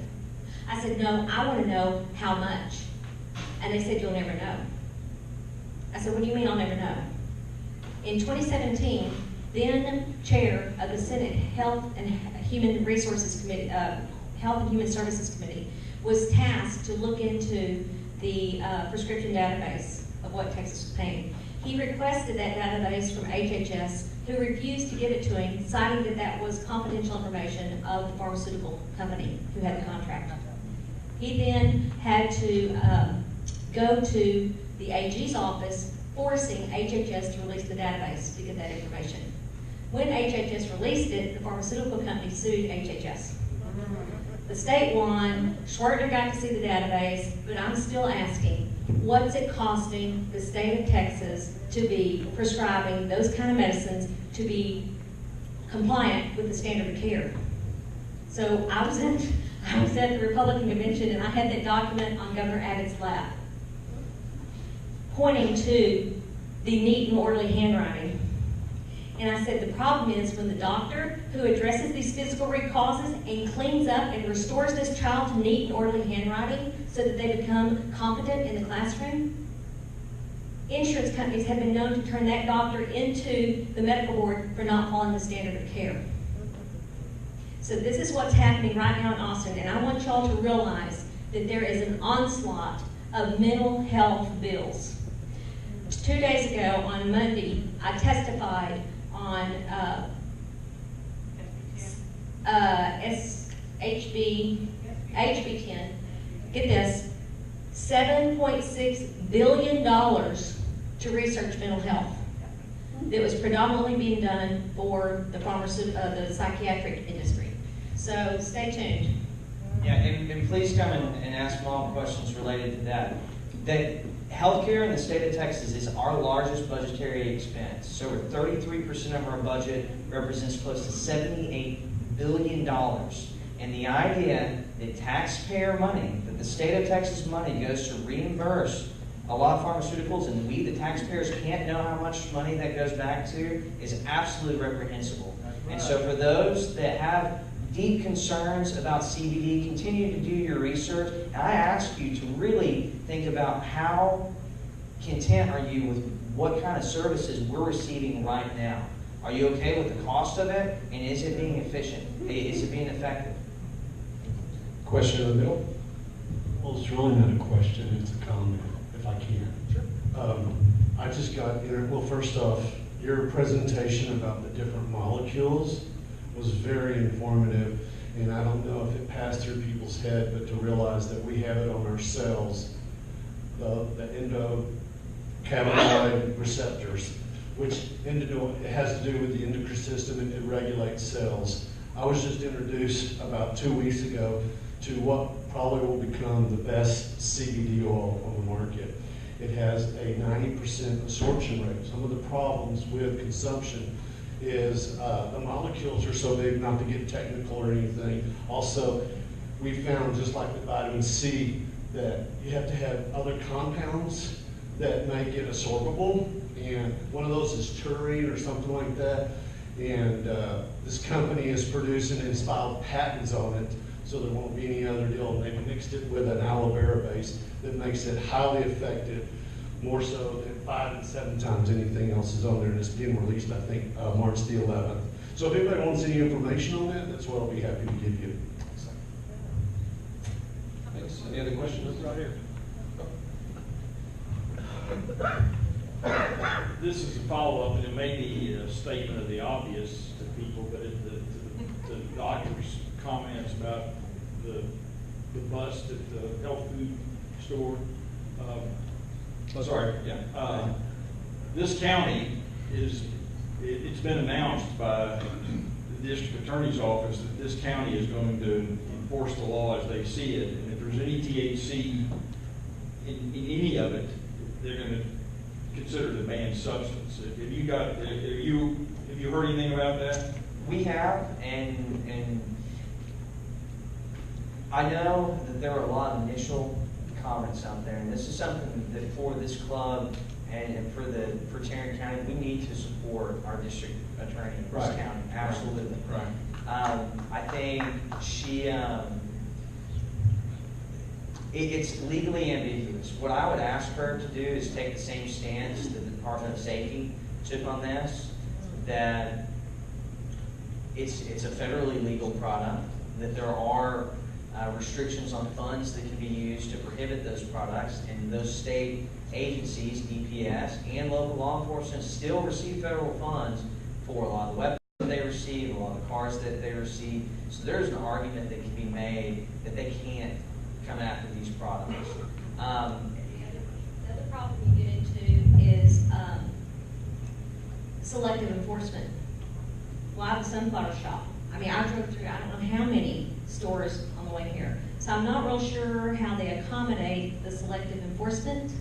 I said, no, I want to know how much. And they said, you'll never know. I said, what do you mean I'll never know? In 2017, then chair of the Senate Health and Human Resources Committee, Health and Human Services Committee, was tasked to look into the prescription database of what Texas was paying. He requested that database from HHS, who refused to give it to him, citing that that was confidential information of the pharmaceutical company who had the contract. He then had to go to the AG's office, forcing HHS to release the database to get that information. When HHS released it, the pharmaceutical company sued HHS. The state won, Schwertner got to see the database, but I'm still asking, what's it costing the state of Texas to be prescribing those kind of medicines to be compliant with the standard of care? So I was at the Republican convention, and I had that document on Governor Abbott's lap, pointing to the neat and orderly handwriting. And I said, the problem is when the doctor who addresses these physical root causes and cleans up and restores this child to neat and orderly handwriting so that they become competent in the classroom, insurance companies have been known to turn that doctor into the medical board for not following the standard of care. So this is what's happening right now in Austin, and I want y'all to realize that there is an onslaught of mental health bills. 2 days ago, on Monday, I testified on HB 10. Get this, $7.6 billion to research mental health that was predominantly being done for the the psychiatric industry. So stay tuned. Yeah, and please come and ask Mom questions related to that. That healthcare in the state of Texas is our largest budgetary expense. So over 33% of our budget represents close to $78 billion. And the idea that taxpayer money, that the state of Texas money goes to reimburse a lot of pharmaceuticals and we, the taxpayers, can't know how much money that goes back to is absolutely reprehensible. Right. And so for those that have deep concerns about CBD, continue to do your research. And I ask you to really think about how content are you with what kind of services we're receiving right now. Are you okay with the cost of it? And is it being efficient? Is it being effective? Question in the middle? Well, it's really not a question, it's a comment, if I can. Sure. I just got, well, first off, your presentation about the different molecules was very informative, and I don't know if it passed through people's head, but to realize that we have it on our cells, the endocannabinoid receptors, which it has to do with the endocrine system and it regulates cells. I was just introduced about 2 weeks ago to what probably will become the best CBD oil on the market. It has a 90% absorption rate. Some of the problems with consumption is the molecules are so big, not to get technical or anything. Also, we found, just like with vitamin C, that you have to have other compounds that make it absorbable, and one of those is taurine or something like that. And this company is producing and has filed patents on it, so there won't be any other deal. And they mixed it with an aloe vera base that makes it highly effective, more so than 5 and 7 times anything else is on there, and it's being released, I think, March the 11th. So if anybody wants any information on that, that's what I'll be happy to give you. Thanks. Any other questions? Right here. This is a follow-up, and it may be a statement of the obvious to people, but the doctor's comments about the bust at the health food store. This county it's been announced by the district attorney's office that this county is going to enforce the law as they see it, and if there's any THC in any of it, they're going to consider it a banned substance. Have you heard anything about that? We have, and I know that there were a lot of initial comments out there, and this is something that for this club and for Tarrant County, we need to support our district attorney in this county. Absolutely. Right. I think it's legally ambiguous. What I would ask her to do is take the same stance that the Department of Safety took on this. that it's a federally legal product, that there are restrictions on funds that can be used to prohibit those products, and those state agencies, DPS, and local law enforcement still receive federal funds for a lot of the weapons that they receive, a lot of the cars that they receive. So there's an argument that can be made that they can't come after these products. The other problem you get into is selective enforcement. Well, I have a sunflower shop. I mean, I drove through, I don't know how many stores on the way here. So I'm not real sure how they accommodate the selective enforcement.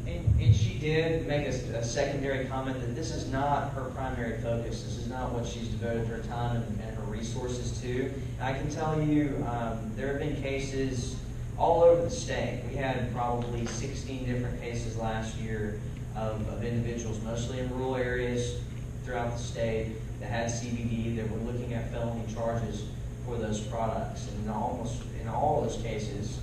And she did make a secondary comment that this is not her primary focus. This is not what she's devoted her time and her resources to. And I can tell you, there have been cases all over the state. We had probably 16 different cases last year of individuals, mostly in rural areas throughout the state, that had CBD, that were looking at felony charges for those products. And in all those cases,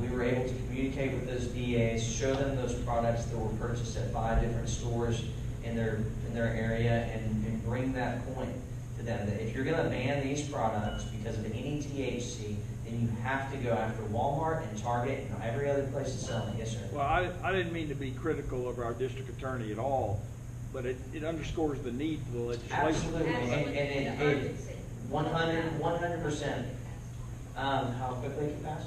we were able to communicate with those DAs, show them those products that were purchased at 5 different stores in their area, and bring that point to them that if you're going to ban these products because of any THC, then you have to go after Walmart and Target and every other place to sell it. Yes, sir. Well, I didn't mean to be critical of our district attorney at all, but it underscores the need for the legislation. Absolutely, and it 100%. How quickly it can pass?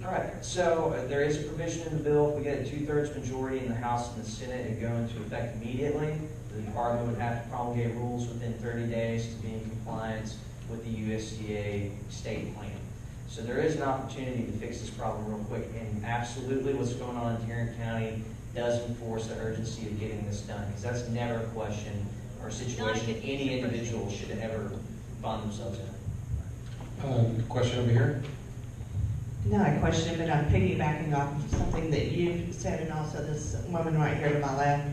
All right, so there is a provision in the bill. If we get a 2/3 majority in the House and the Senate, it would go into effect immediately. The department would have to promulgate rules within 30 days to be in compliance with the USDA state plan. So there is an opportunity to fix this problem real quick, and absolutely what's going on in Tarrant County does enforce the urgency of getting this done, because that's never a question or a situation that any individual should ever find themselves in. Question over here. Not a question, but I'm piggybacking off of something that you said, and also this woman right here to my left.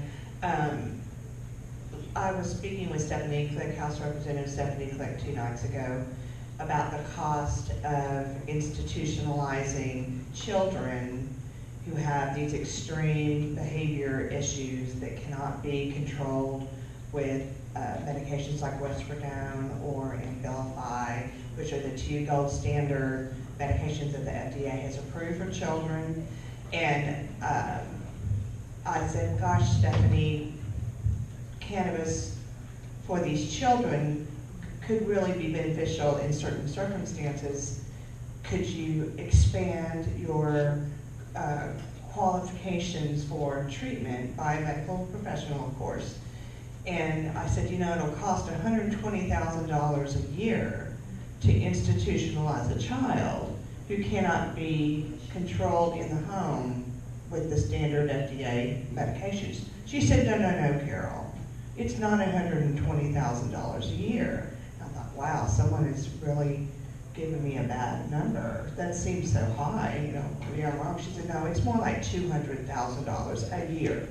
I was speaking with Stephanie Click, House Representative Stephanie Click, 2 nights ago, about the cost of institutionalizing children who have these extreme behavior issues that cannot be controlled with medications like Westfordone or Abilify, which are the 2 gold standard medications that the FDA has approved for children. And I said, gosh, Stephanie, cannabis for these children could really be beneficial in certain circumstances. Could you expand your qualifications for treatment by a medical professional, of course? And I said, it'll cost $120,000 a year to institutionalize a child who cannot be controlled in the home with the standard FDA medications. She said, no, Carol, it's not $120,000 a year. I thought, wow, someone is really giving me a bad number. That seems so high, maybe I'm wrong. She said, no, it's more like $200,000 a year.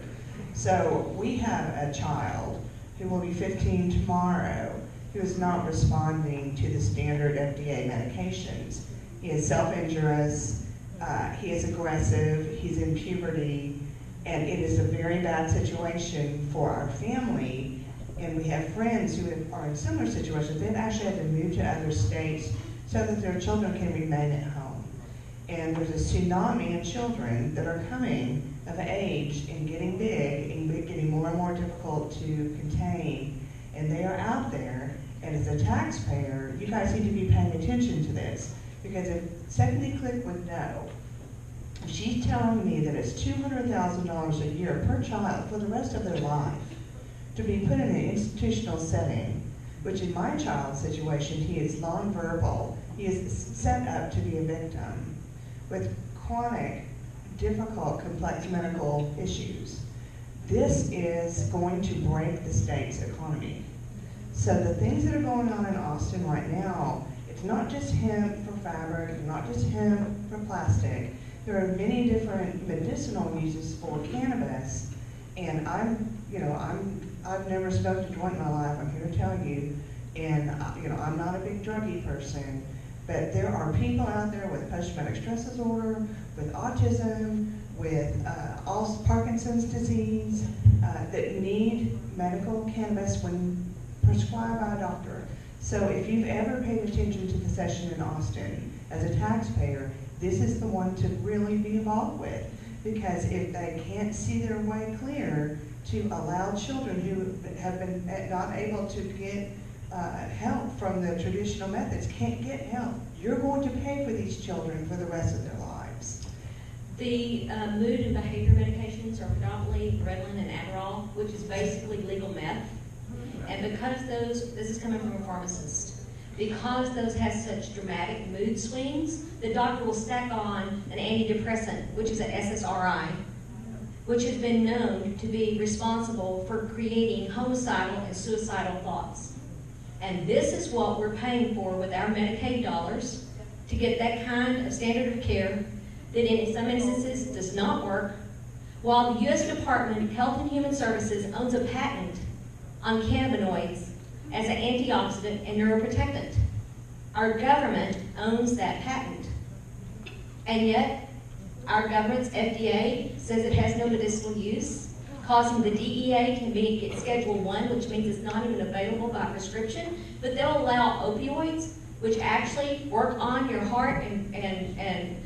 So we have a child who will be 15 tomorrow who is not responding to the standard FDA medications. He is self-injurious, he is aggressive, he's in puberty, and it is a very bad situation for our family. And we have friends who are in similar situations. They've actually had to move to other states so that their children can remain at home. And there's a tsunami of children that are coming of age and getting big and getting more and more difficult to contain. And they are out there, and as a taxpayer, you guys need to be paying attention to this. Because if Stephanie Click would know, she's telling me that it's $200,000 a year per child for the rest of their life to be put in an institutional setting, which in my child's situation, he is nonverbal. He is set up to be a victim with chronic, difficult, complex medical issues. This is going to break the state's economy. So the things that are going on in Austin right now, it's not just hemp for fabric, it's not just hemp for plastic. There are many different medicinal uses for cannabis, and I've never smoked a joint in my life, I'm here to tell you, and I'm not a big druggy person, but there are people out there with post-traumatic stress disorder, with autism, with Parkinson's disease, that need medical cannabis when prescribed by a doctor. So if you've ever paid attention to the session in Austin, as a taxpayer, this is the one to really be involved with. Because if they can't see their way clear to allow children who have been not able to get help from the traditional methods, can't get help, you're going to pay for these children for the rest of their lives. The mood and behavior medications are predominantly Ritalin and Adderall, which is basically legal meth. And because those, this is coming from a pharmacist, because those have such dramatic mood swings, the doctor will stack on an antidepressant, which is an SSRI, which has been known to be responsible for creating homicidal and suicidal thoughts. And this is what we're paying for with our Medicaid dollars, to get that kind of standard of care that in some instances does not work, while the U.S. Department of Health and Human Services owns a patent on cannabinoids as an antioxidant and neuroprotectant. Our government owns that patent. And yet, our government's FDA says it has no medicinal use, causing the DEA can get Schedule 1, which means it's not even available by prescription, but they'll allow opioids, which actually work on your heart and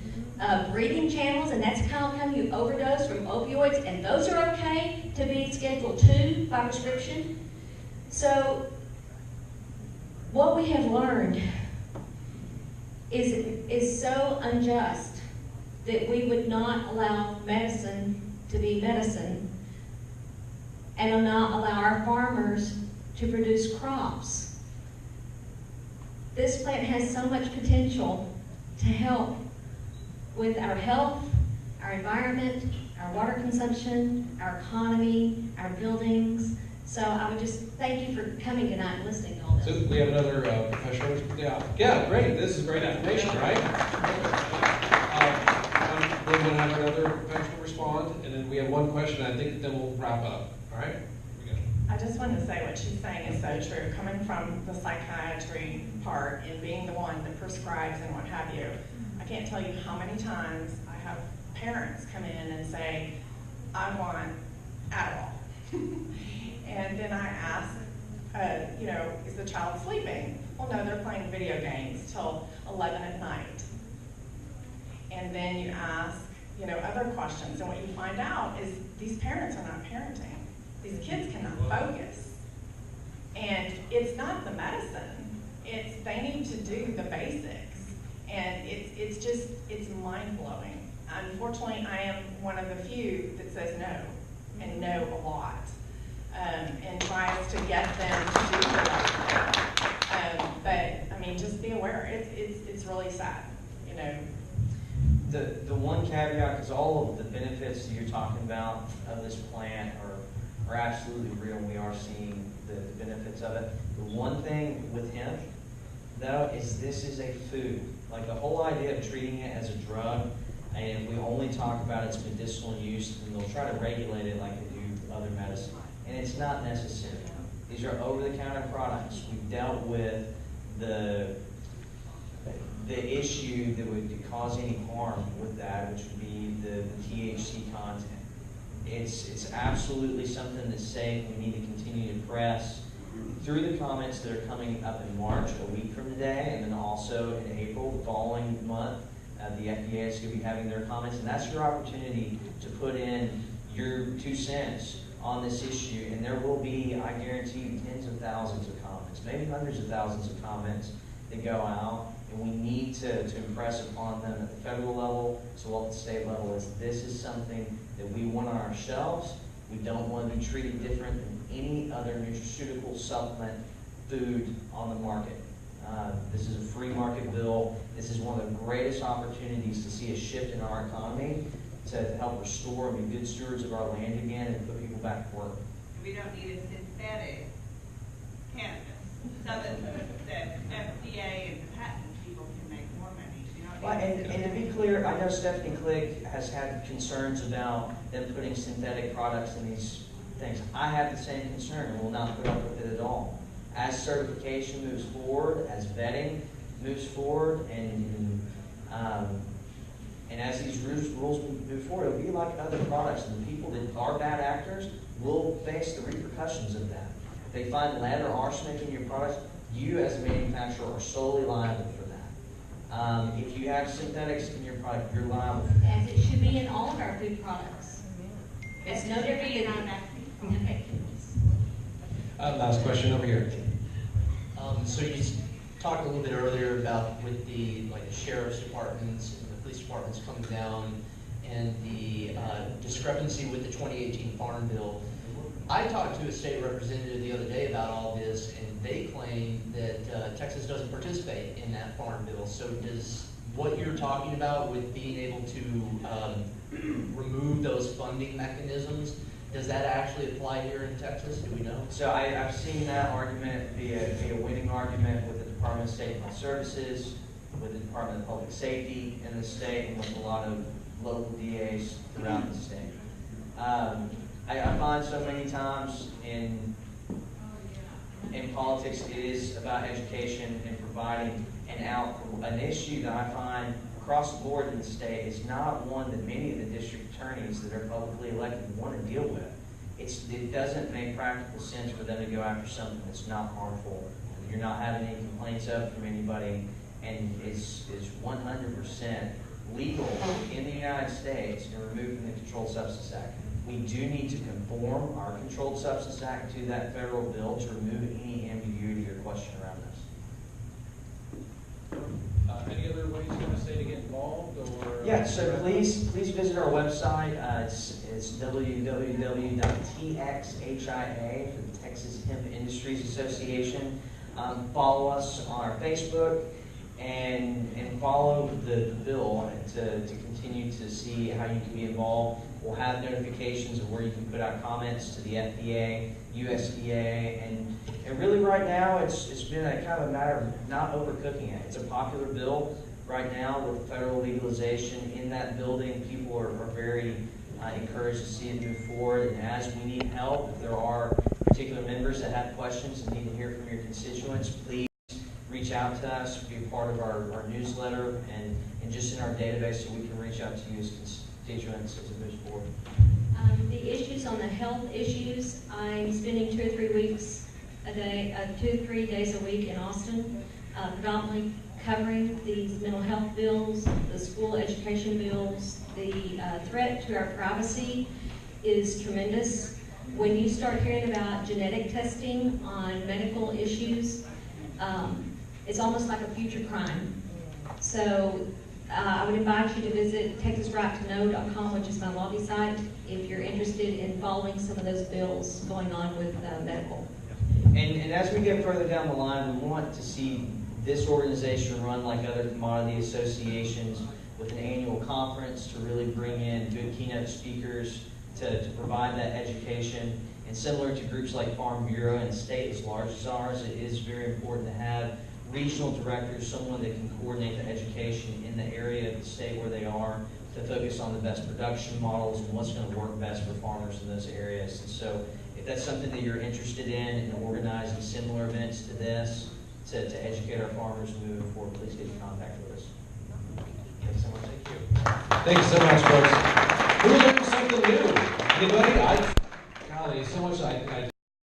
breathing channels, and that's how come you overdose from opioids, and those are okay to be Schedule 2 by prescription. So, what we have learned is so unjust that we would not allow medicine to be medicine and not allow our farmers to produce crops. This plant has so much potential to help with our health, our environment, our water consumption, our economy, our buildings. So I would just thank you for coming tonight and listening to all this. So we have another professional. Yeah, great. This is great information, right? We're going to have another professional respond, and then we have one question. I think then we'll wrap up. All right? Here we go. I just wanted to say what she's saying is so true. Coming from the psychiatry part and being the one that prescribes and what have you, I can't tell you how many times I have parents come in and say, I want Adderall. And then I ask, is the child sleeping? Well, no, they're playing video games till 11 at night. And then you ask, other questions. And what you find out is these parents are not parenting. These kids cannot focus. And it's not the medicine. It's they need to do the basics. And it's mind-blowing. Unfortunately, I am one of the few that says no, and no a lot. And tries to get them to do the right thing. But I mean, just be aware. It's really sad, The one caveat, because all of the benefits that you're talking about of this plant are absolutely real. We are seeing the benefits of it. The one thing with hemp, though, is this is a food. Like the whole idea of treating it as a drug, and if we only talk about its medicinal use, then they'll try to regulate it like they do other medicine. And it's not necessary. These are over-the-counter products. We've dealt with the issue that would cause any harm with that, which would be the THC content. It's absolutely something that's safe. We need to continue to press through the comments that are coming up in March, a week from today, and then also in April, the following month, the FDA is going to be having their comments, and that's your opportunity to put in your 2 cents on this issue, and there will be, I guarantee you, tens of thousands of comments, maybe hundreds of thousands of comments that go out, and we need to impress upon them at the federal level, as well as the state level, is this is something that we want on our shelves. We don't want to be treated different than any other nutraceutical supplement food on the market. This is a free market bill. This is one of the greatest opportunities to see a shift in our economy, to help restore and be good stewards of our land again and put people back to work. We don't need a synthetic cannabis. So that FDA and the patent people can make more money. You don't Well, need and to be clear, I know Stephanie Cligg has had concerns about them putting synthetic products in these things. I have the same concern and will not put up with it at all. As certification moves forward, as vetting moves forward, and as these rules move forward, it'll be like other products, and the people that are bad actors will face the repercussions of that. they find lead or arsenic in your products, you as a manufacturer are solely liable for that. If you have synthetics in your product, you're liable for that. As it should be in all of our food products. It's no different than Last question over here. So you talked a little bit earlier about with the sheriff's departments and the police departments coming down and the discrepancy with the 2018 Farm Bill. I talked to a state representative the other day about all this, and they claim that Texas doesn't participate in that Farm Bill. So does what you're talking about with being able to remove those funding mechanisms, does that actually apply here in Texas? Do we know? So I've seen that argument be a winning argument with the Department of State and Health Services, with the Department of Public Safety in the state, and with a lot of local DAs throughout the state. I find so many times in politics it is about education and providing an issue that I find across the board in the state is not one that many of the district attorneys that are publicly elected want to deal with. It doesn't make practical sense for them to go after something that's not harmful, that you're not having any complaints of from anybody, and is 100% legal in the United States and removed from the Controlled Substance Act. We do need to conform our Controlled Substance Act to that federal bill to remove any ambiguity or question around this. Any other ways you want to say to get involved, or? Yeah, so please visit our website. It's www.txhia for the Texas Hemp Industries Association. Follow us on our Facebook and follow the bill to continue to see how you can be involved. We'll have notifications of where you can put out comments to the FDA, USDA, and really right now it's been a kind of a matter of not overcooking it. It's a popular bill right now with federal legalization in that building. People are very encouraged to see it move forward, and as we need help, if there are particular members that have questions and need to hear from your constituents, please reach out to us, be a part of our newsletter, and just in our database so we can reach out to you as constituents as it moves forward. The issues on the health issues, I'm spending 2 or 3 weeks a day, 2 or 3 days a week in Austin, predominantly covering these mental health bills, the school education bills. The threat to our privacy is tremendous. When you start hearing about genetic testing on medical issues, it's almost like a future crime. So I would invite you to visit texasrighttoknow.com, which is my lobby site, if you're interested in following some of those bills going on with medical. And as we get further down the line, we want to see this organization run like other commodity associations with an annual conference to really bring in good keynote speakers to provide that education. And similar to groups like Farm Bureau and a state as large as ours, it is very important to have regional directors, someone that can coordinate the education in the area of the state where they are, to focus on the best production models and what's going to work best for farmers in those areas. And so if that's something that you're interested in organizing similar events to this, to educate our farmers moving forward, please get in contact with us. Thanks so much. Thank you. Thank you so much, folks. Who learned something new? Anybody? Golly, so much I